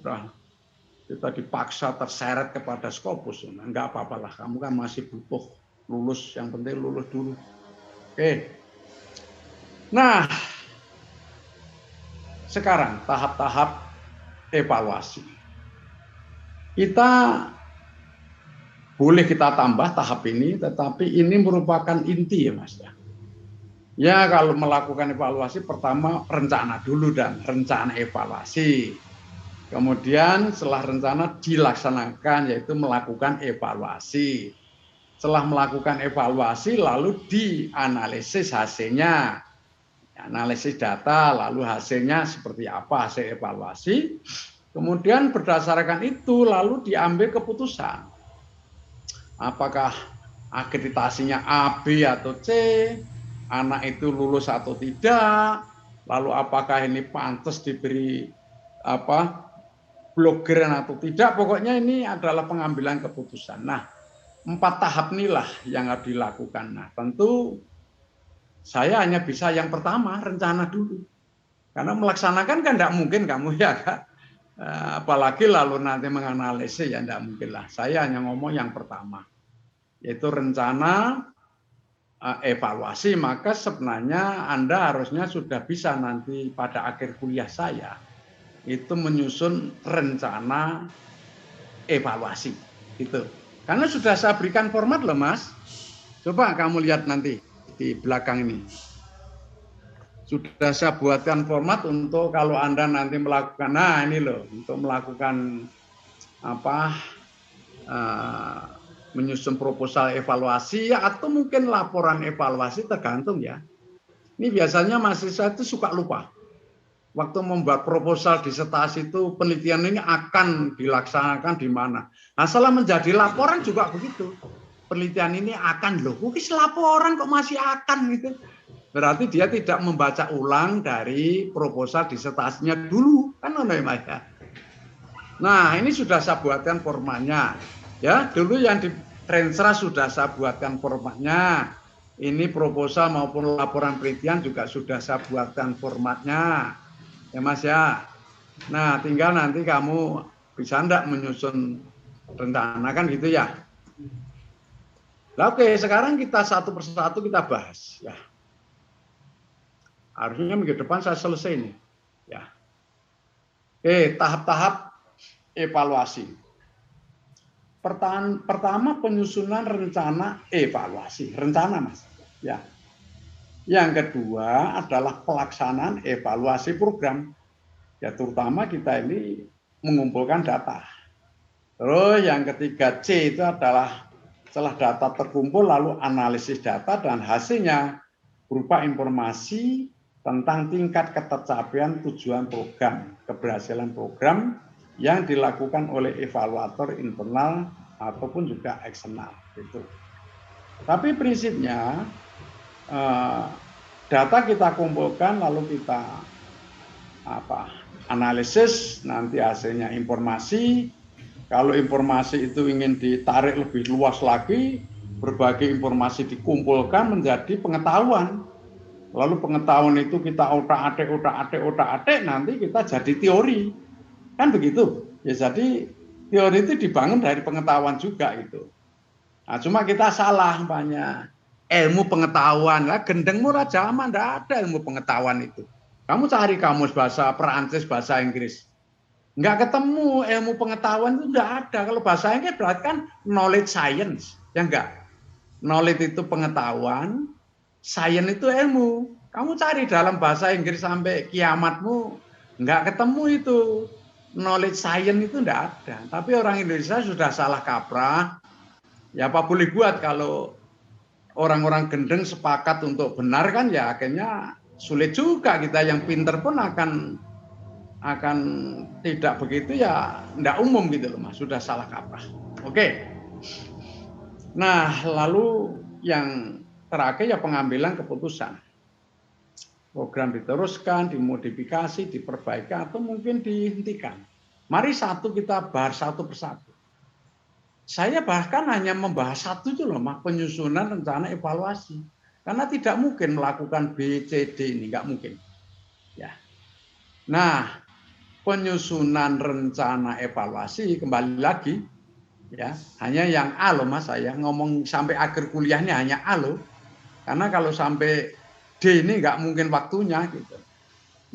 udah kita dipaksa terseret kepada Scopus. Nah, enggak apa-apalah, kamu kan masih butuh lulus, yang penting lulus dulu. Oke. Nah, sekarang tahap-tahap evaluasi. Kita boleh kita tambah tahap ini, tetapi ini merupakan inti ya Mas ya. Ya kalau melakukan evaluasi pertama rencana dulu dan rencana evaluasi. Kemudian setelah rencana dilaksanakan yaitu melakukan evaluasi. Setelah melakukan evaluasi lalu dianalisis hasilnya. Analisis data, lalu hasilnya seperti apa hasil evaluasi. Kemudian berdasarkan itu lalu diambil keputusan. Apakah akreditasinya A, B, atau C, anak itu lulus atau tidak, lalu apakah ini pantas diberi blogeran atau tidak, pokoknya ini adalah pengambilan keputusan. Nah, 4 tahap inilah yang harus dilakukan. Nah, tentu saya hanya bisa yang pertama, rencana dulu. Karena melaksanakan kan tidak mungkin kamu ya Kak. Apalagi lalu nanti menganalisis ya tidak mungkin lah. Saya hanya ngomong yang pertama. Yaitu rencana evaluasi. Maka sebenarnya Anda harusnya sudah bisa nanti pada akhir kuliah saya. Itu menyusun rencana evaluasi. Gitu. Karena sudah saya berikan format loh Mas. Coba kamu lihat nanti di belakang ini. Sudah saya buatkan format untuk kalau Anda nanti melakukan, nah ini loh, untuk melakukan menyusun proposal evaluasi ya, atau mungkin laporan evaluasi tergantung ya. Ini biasanya mahasiswa itu suka lupa. Waktu membuat proposal disertasi itu penelitian ini akan dilaksanakan di mana. Nah, setelah menjadi laporan juga begitu. Penelitian ini akan loh, wis laporan kok masih akan gitu. Berarti dia tidak membaca ulang dari proposal disertasinya dulu, kan Mas ya. Nah, ini sudah saya buatkan formatnya. Ya, dulu yang di Trensra sudah saya buatkan formatnya. Ini proposal maupun laporan penelitian juga sudah saya buatkan formatnya. Ya Mas ya. Nah, tinggal nanti kamu bisa enggak menyusun rencana kan gitu ya. Nah, oke, sekarang kita satu persatu kita bahas ya. Harusnya minggu depan saya selesai nih. Ya. Oke, tahap-tahap evaluasi. Pertama penyusunan rencana evaluasi, rencana Mas. Ya. Yang kedua adalah pelaksanaan evaluasi program. Ya terutama kita ini mengumpulkan data. Terus yang ketiga C itu adalah setelah data terkumpul lalu analisis data dan hasilnya berupa informasi tentang tingkat ketercapaian tujuan program, keberhasilan program yang dilakukan oleh evaluator internal ataupun juga eksternal. Gitu. Tapi prinsipnya data kita kumpulkan lalu kita analisis, nanti hasilnya informasi. Kalau informasi itu ingin ditarik lebih luas lagi, berbagai informasi dikumpulkan menjadi pengetahuan. Lalu pengetahuan itu kita otak-atik, nanti kita jadi teori. Kan begitu. Ya jadi teori itu dibangun dari pengetahuan juga itu. Nah, cuma kita salah banyak. Ilmu pengetahuan, lah gendengmu raja aman, tidak ada ilmu pengetahuan itu. Kamu cari kamus bahasa Perancis, bahasa Inggris. Nggak ketemu ilmu pengetahuan itu nggak ada. Kalau bahasa Inggris berarti kan knowledge science, ya enggak? Knowledge itu pengetahuan, science itu ilmu. Kamu cari dalam bahasa Inggris sampai kiamatmu, nggak ketemu itu. Knowledge science itu nggak ada. Tapi orang Indonesia sudah salah kaprah. Ya apa boleh buat kalau orang-orang gendeng sepakat untuk benar kan ya akhirnya sulit juga kita yang pinter pun akan tidak begitu ya enggak umum gitu loh Mas, sudah salah kaprah. Oke. Nah, lalu yang terakhir ya pengambilan keputusan. Program diteruskan, dimodifikasi, diperbaiki atau mungkin dihentikan. Mari kita bahas satu persatu. Saya bahkan hanya membahas satu itu loh Mas, penyusunan rencana evaluasi. Karena tidak mungkin melakukan B, C, D ini, enggak mungkin. Ya. Nah, penyusunan rencana evaluasi kembali lagi ya hanya yang A loh Mas, saya ngomong sampai akhir kuliahnya hanya A loh, karena kalau sampai D ini nggak mungkin waktunya gitu.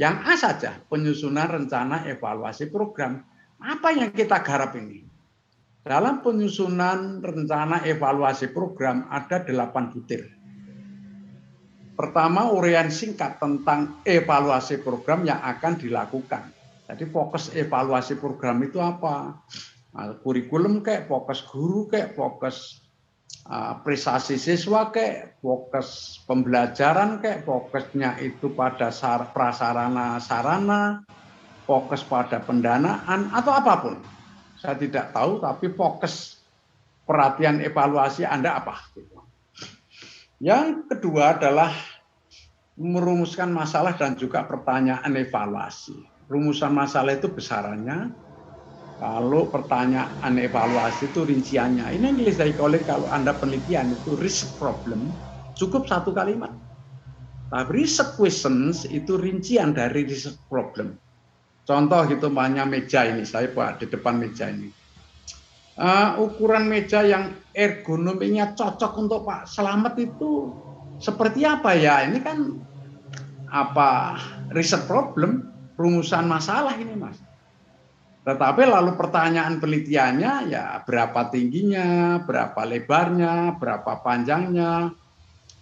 Yang A saja, penyusunan rencana evaluasi program. Apa yang kita garap ini? Dalam penyusunan rencana evaluasi program ada 8 butir. Pertama, uraian singkat tentang evaluasi program yang akan dilakukan. Jadi fokus evaluasi program itu apa? Nah, kurikulum kayak, fokus guru kayak, fokus prestasi siswa kayak, fokus pembelajaran kayak, fokusnya itu pada prasarana-sarana, fokus pada pendanaan atau apapun. Saya tidak tahu, tapi fokus perhatian evaluasi Anda apa? Yang kedua adalah merumuskan masalah dan juga pertanyaan evaluasi. Rumusan masalah itu besarannya, kalau pertanyaan evaluasi itu rinciannya. Ini yang dilihat oleh kalau Anda penelitian itu risk problem, cukup 1 kalimat. Tapi risk questions itu rincian dari risk problem. Contoh gitu banyak meja ini, saya buat di depan meja ini. Ukuran meja yang ergonominya cocok untuk Pak Slamet itu seperti apa ya? Ini kan apa risk problem, rumusan masalah ini Mas. Tetapi lalu pertanyaan penelitiannya ya berapa tingginya, berapa lebarnya, berapa panjangnya,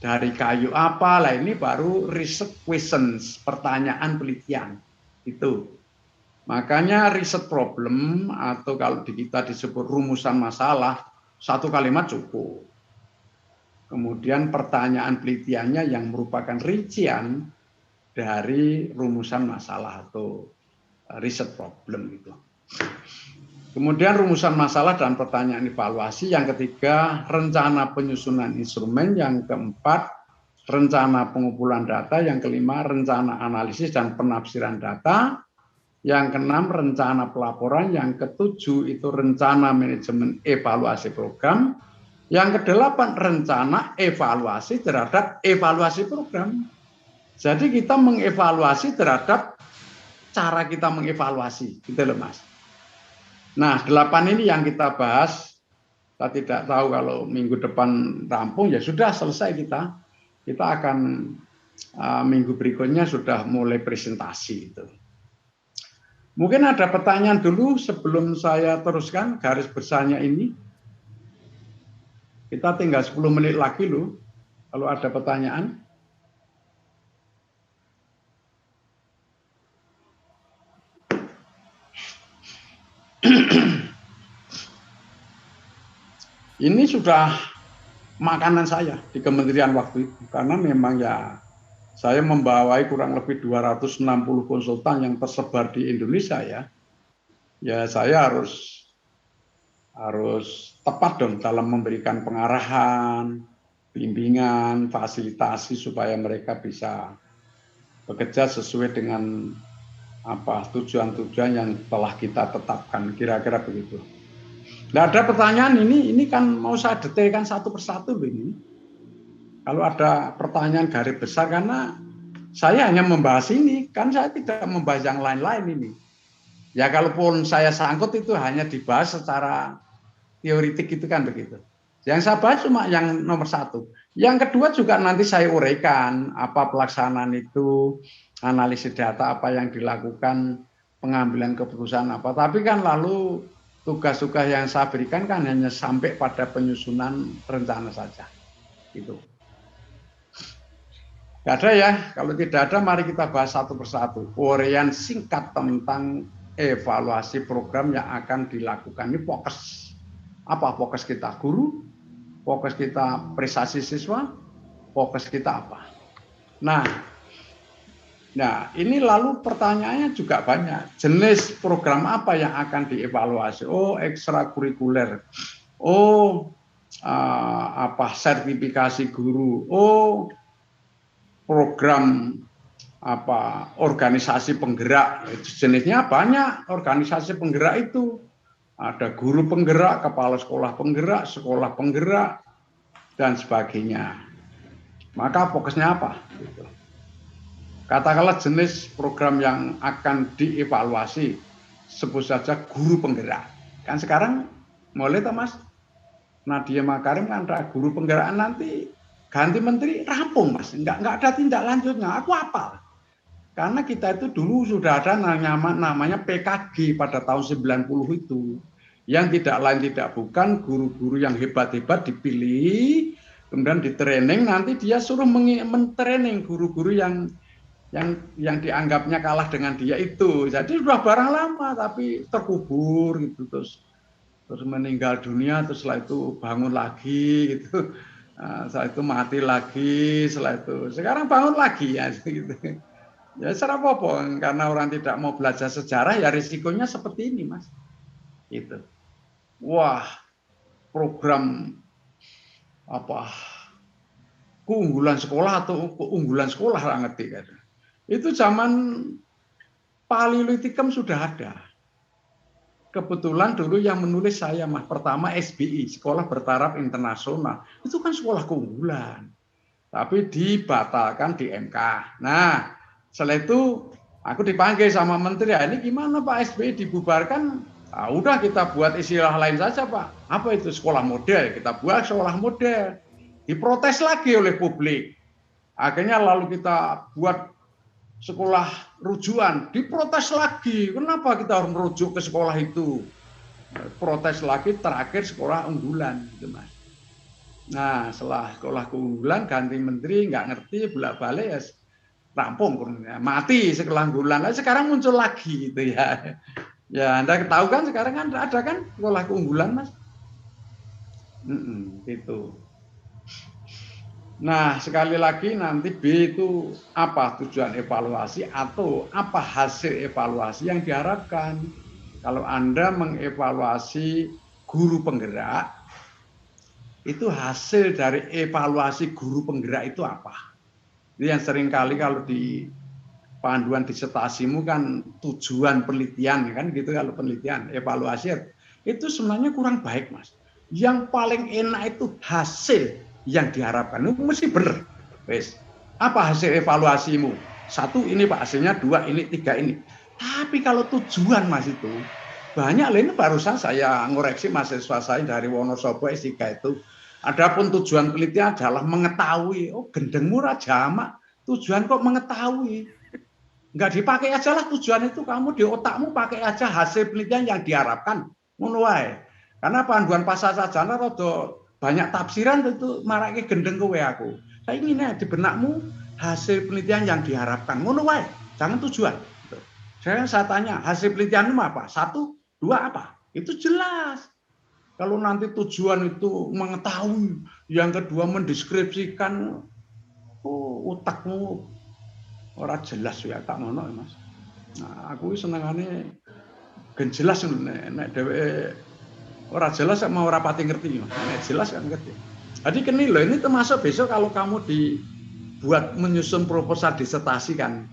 dari kayu apa, lah ini baru research questions, pertanyaan penelitian itu. Makanya riset problem atau kalau di kita disebut rumusan masalah 1 kalimat cukup. Kemudian pertanyaan penelitiannya yang merupakan rincian dari rumusan masalah atau riset problem itu. Kemudian rumusan masalah dan pertanyaan evaluasi. Yang ketiga, rencana penyusunan instrumen. Yang keempat, rencana pengumpulan data. Yang kelima, rencana analisis dan penafsiran data. Yang keenam, rencana pelaporan. Yang ketujuh, itu rencana manajemen evaluasi program. Yang kedelapan, rencana evaluasi terhadap evaluasi program. Jadi kita mengevaluasi terhadap cara kita mengevaluasi, gitu loh Mas. Nah, 8 ini yang kita bahas. Kita tidak tahu kalau minggu depan rampung, ya sudah selesai kita. Kita akan minggu berikutnya sudah mulai presentasi itu. Mungkin ada pertanyaan dulu sebelum saya teruskan garis besarnya ini. Kita tinggal 10 menit lagi loh, kalau ada pertanyaan. Ini sudah makanan saya di kementerian waktu itu, karena memang ya saya membawai kurang lebih 260 konsultan yang tersebar di Indonesia ya. Ya saya harus tepat dong dalam memberikan pengarahan, bimbingan, fasilitasi supaya mereka bisa bekerja sesuai dengan apa tujuan-tujuan yang telah kita tetapkan, kira-kira begitu. Nah, ada pertanyaan ini kan mau saya detailkan satu persatu ini. Kalau ada pertanyaan garis besar, karena saya hanya membahas ini, kan saya tidak membahas yang lain-lain ini. Ya kalaupun saya sangkut itu hanya dibahas secara teoritik itu kan begitu. Yang saya bahas cuma yang nomor 1. Yang kedua juga nanti saya uraikan apa pelaksanaan itu, analisis data apa yang dilakukan, pengambilan keputusan apa. Tapi kan lalu tugas-tugas yang saya berikan kan hanya sampai pada penyusunan rencana saja. Gitu. Gak ada ya, kalau tidak ada mari kita bahas satu persatu. Uraian singkat tentang evaluasi program yang akan dilakukan. Ini fokus. Apa fokus kita? Guru? Fokus kita prestasi siswa? Fokus kita apa? Nah ini lalu pertanyaannya juga banyak. Jenis program apa yang akan dievaluasi? Oh, ekstrakurikuler. Oh, sertifikasi guru. Oh, program organisasi penggerak. Itu jenisnya banyak. Organisasi penggerak itu ada guru penggerak, kepala sekolah penggerak, dan sebagainya. Maka fokusnya apa? Gitu. Katakanlah jenis program yang akan dievaluasi, sebut saja guru penggerak. Kan sekarang mulai Mas Nadiem Makarim kan ada guru penggerak, nanti ganti menteri rampung Mas, nggak ada tindak lanjutnya. Aku hafal. Karena kita itu dulu sudah ada namanya PKG pada tahun 90 itu. Yang tidak lain tidak bukan guru-guru yang hebat-hebat dipilih, kemudian di training, nanti dia suruh mentraining guru-guru yang dianggapnya kalah dengan dia itu. Jadi sudah barang lama tapi terkubur gitu, terus meninggal dunia, terus setelah itu bangun lagi gitu. Setelah itu mati lagi, setelah itu sekarang bangun lagi ya gitu. Ya secara apa? Karena orang tidak mau belajar sejarah ya risikonya seperti ini Mas. Gitu. Wah, program keunggulan sekolah atau keunggulan sekolah nggak ngerti kan. Itu zaman Paleolitikum sudah ada. Kebetulan dulu yang menulis saya Mas, pertama SBI, Sekolah Bertaraf Internasional. Itu kan sekolah keunggulan. Tapi dibatalkan di MK. Nah, setelah itu aku dipanggil sama menteri, ini gimana Pak SBI dibubarkan? Nah, udah kita buat istilah lain saja Pak. Apa itu sekolah model? Kita buat sekolah model. Diprotes lagi oleh publik. Akhirnya lalu kita buat sekolah rujukan, diprotes lagi. Kenapa kita harus merujuk ke sekolah itu? Protes lagi, terakhir sekolah unggulan, gitu Mas. Nah, setelah sekolah keunggulan, ganti menteri, nggak ngerti, bolak-balik ya rampung, mati sekolah unggulan. Nah, sekarang muncul lagi, gitu ya. Ya, Anda tahu kan sekarang kan ada kan sekolah keunggulan, Mas? Gitu. Nah, sekali lagi nanti B itu apa tujuan evaluasi atau apa hasil evaluasi yang diharapkan. Kalau Anda mengevaluasi guru penggerak, itu hasil dari evaluasi guru penggerak itu apa? Ini yang seringkali kalau di panduan disertasimu kan tujuan penelitian kan gitu, kalau penelitian evaluasi itu sebenarnya kurang baik Mas. Yang paling enak itu hasil yang diharapkan. Itu mesti benar. Wes. Apa hasil evaluasimu? 1 ini Pak hasilnya, 2 ini, 3 ini. Tapi kalau tujuan Mas itu banyak lah, ini barusan saya ngoreksi mahasiswa saya dari Wonosobo S3 itu. Adapun tujuan penelitian adalah mengetahui, oh gendeng murah jamak, tujuan kok mengetahui. Enggak dipakai aja lah tujuan itu, kamu di otakmu pakai aja hasil penelitian yang diharapkan. Ngono wae. Karena panduan pasal sarjana rada banyak tafsiran itu marake gendeng kowe aku. Saya ingin di benakmu hasil penelitian yang diharapkan. Ngono wae, jangan tujuan. Saya tanya, hasil penelitianmu apa? 1, 2 apa? Itu jelas. Kalau nanti tujuan itu mengetahui, yang kedua mendeskripsikan, otakmu ora jelas ya tak ngono Mas. Nah, aku senengane gen jelas nek dheweke ora jelas sama ora pati ngerti. Nek jelas kan ngerti. Jadi kene lho, ini termasuk besok kalau kamu dibuat menyusun proposal disertasi kan,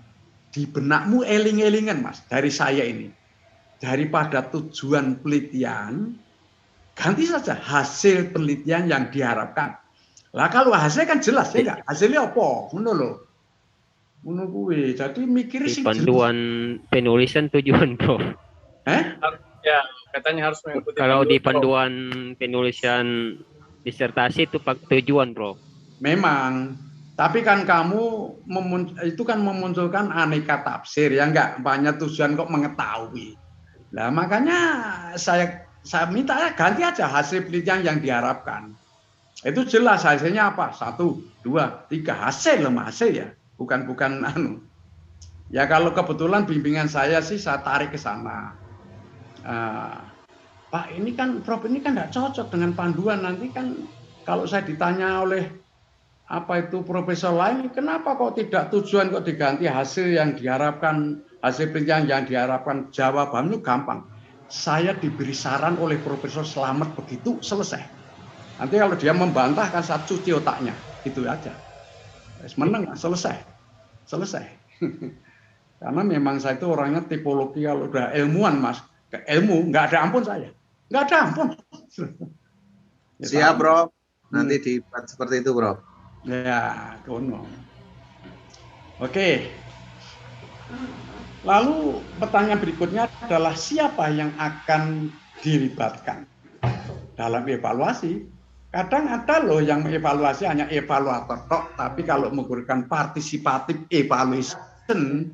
di benakmu eling-elingan Mas dari saya ini. Daripada tujuan penelitian, ganti saja hasil penelitian yang diharapkan. Lah kalau hasil kan jelas ya enggak? Hasilnya apa? Ngono lho. Ngono kuwi. Jadi mikir sing panduan penulisan tujuan, Bro. Ya, katanya harus mengikuti. Kalau di panduan penulisan disertasi itu tujuan, Bro. Memang, Tapi kan kamu itu kan memunculkan aneka tafsir, ya enggak? Banyak tujuan kok mengetahui. Nah, makanya saya minta ya ganti aja hasil penelitian yang diharapkan. Itu jelas hasilnya apa? 1, 2, 3 hasil loh, hasil ya. Bukan anu. Ya kalau kebetulan bimbingan saya sih saya tarik ke sana. Pak, ini kan Prof ini kan enggak cocok dengan panduan, nanti kan kalau saya ditanya oleh apa itu profesor lain, kenapa kok tidak tujuan kok diganti hasil yang diharapkan, hasil penelitian yang diharapkan, jawabannya gampang. Saya diberi saran oleh Profesor Slamet begitu, selesai. Nanti kalau dia membantah kan saya cuci otaknya, itu aja. Menang, selesai. Karena memang saya itu orangnya tipologi kalau udah ilmuwan Mas, ke ilmu nggak ada ampun saya, nggak ada ampun. Ya, siap Bro, nanti dibuat seperti itu Bro. Ya, kono. Oke. Lalu pertanyaan berikutnya adalah siapa yang akan dilibatkan dalam evaluasi? Kadang ada loh yang evaluasi hanya evaluator tok, tapi kalau menggunakan participative evaluation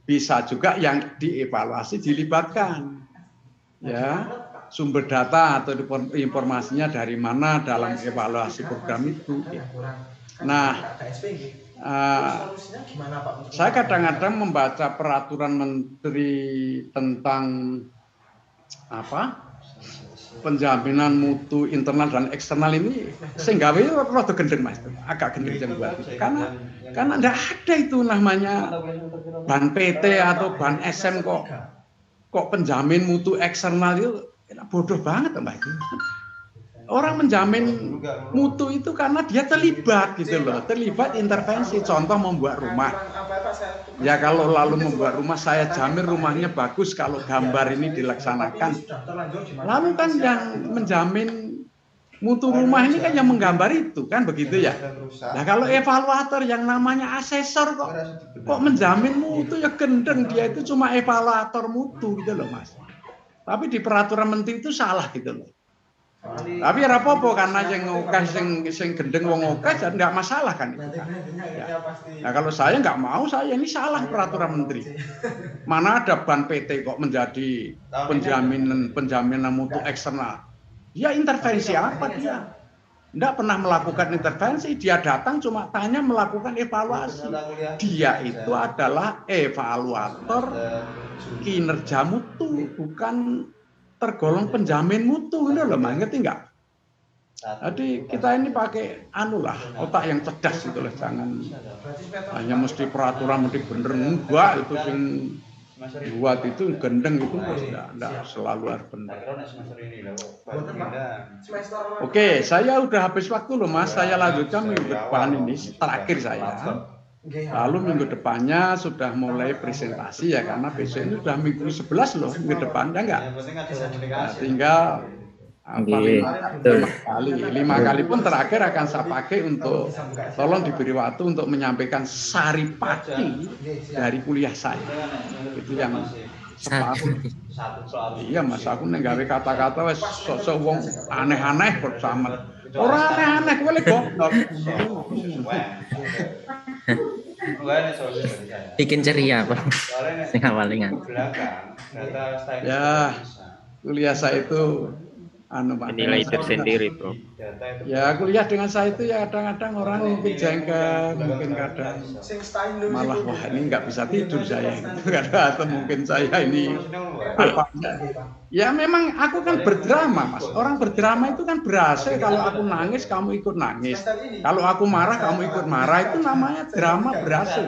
bisa juga yang dievaluasi dilibatkan. Ya, sumber data atau informasinya dari mana dalam evaluasi program itu. Nah, saya kadang-kadang membaca peraturan menteri tentang penjaminan mutu internal dan eksternal ini, sehingga rada gendeng Mas, agak gendeng buat itu. Karena tidak ada itu namanya ban PT atau ban SM kok penjamin mutu eksternal itu bodoh banget Mbak itu. Orang menjamin mutu itu karena dia terlibat gitu loh, terlibat intervensi. Contoh membuat rumah. Ya kalau lalu membuat rumah, saya jamin rumahnya bagus kalau gambar ini dilaksanakan. Lalu kan yang menjamin mutu rumah ini kan yang menggambar itu kan begitu ya. Nah kalau evaluator yang namanya asesor kok menjamin mutu, ya gendeng, dia itu cuma evaluator mutu gitu loh Mas. Tapi di peraturan menteri itu salah gitu loh. Tapi ya apa-apa karena yang ngokeh sing gendeng wong ngokeh jadi enggak masalah kan itu kan. Ya. Nah kalau saya enggak mau, saya ini salah peraturan menteri. Mana ada ban PT kok menjadi penjaminan mutu eksternal. Dia intervensi apa dia? Enggak pernah melakukan intervensi, dia datang cuma tanya melakukan evaluasi. Dia itu adalah evaluator kinerja mutu, bukan tergolong penjamin mutu, gitu loh, ngerti nggak? Jadi kita ini pakai otak yang cerdas gitu loh, jangan hanya mesti peraturan mesti bener, enggak itu yang buat itu gendeng itu enggak selalu harus benar. Oke, saya udah habis waktu loh Mas, saya lanjutkan minggu depan ini terakhir saya. Lalu minggu depannya sudah mulai presentasi ya, karena besok ini sudah minggu 11 loh, minggu depan ya enggak? Nah, tinggal 5 kali pun terakhir akan saya pakai untuk tolong diberi waktu untuk menyampaikan saripati dari kuliah saya. Itu yang separuh. Iya Mas, aku nenggawe kata-kata wes sok-sok wong aneh-aneh bersama. Orang aneh-aneh kowe le goblok. Bikin ceria Pak. Sing awalingan. Ya, kuliah saya itu nilai tersendiri Bro. Ya kuliah dengan saya itu ya kadang-kadang orang mungkin jengkel, mungkin kadang malah wah ini nggak bisa tidur saya gitu. Atau mungkin saya ini apa ya, memang aku kan berdrama Mas. Orang berdrama itu kan berhasil. Kalau aku nangis kamu ikut nangis, kalau aku marah kamu ikut marah, itu namanya drama berhasil.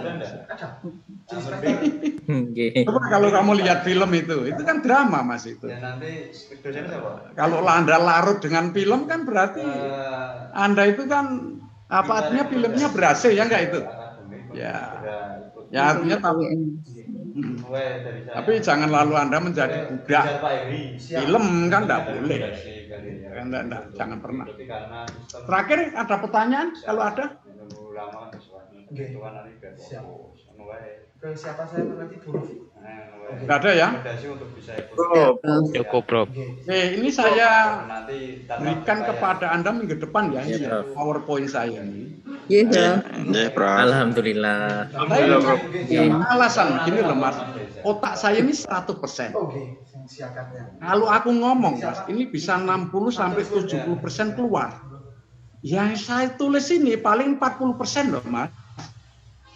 Coba kalau kamu lihat film itu kan drama Mas itu. Kalau Anda larut dengan film kan berarti Anda itu kan apa artinya filmnya berhasil ya enggak itu? Ya artinya tapi jangan lalu Anda menjadi budak film kan enggak boleh. Enggak, jangan pernah. Terakhir ada pertanyaan kalau ada? Ke siapa saya nanti Prof? Enggak ada ya? Cukup Prof. Ini saya berikan kepada Anda minggu depan ya, ini PowerPoint saya ini. Iya. Nggih, Prof. Alhamdulillah. Alasan gini loh Mas, otak saya ini 100%. Kalau aku ngomong Mas, ini bisa 60 sampai 70% keluar. Yang saya tulis ini paling 40% loh Mas.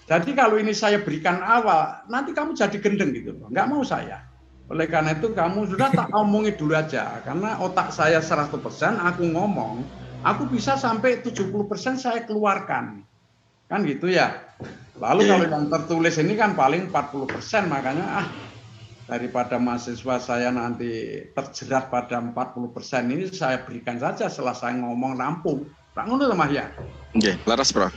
Jadi kalau ini saya berikan awal, nanti kamu jadi gendeng gitu loh. Nggak mau saya. Oleh karena itu kamu sudah tak omongin dulu aja. Karena otak saya 100%, aku ngomong, aku bisa sampai 70% saya keluarkan. Kan gitu ya. Lalu kalau yang tertulis ini kan paling 40%, makanya daripada mahasiswa saya nanti terjerat pada 40% ini saya berikan saja setelah saya ngomong rampung. Tak ngono Mas ya. Nggih, laras Prof.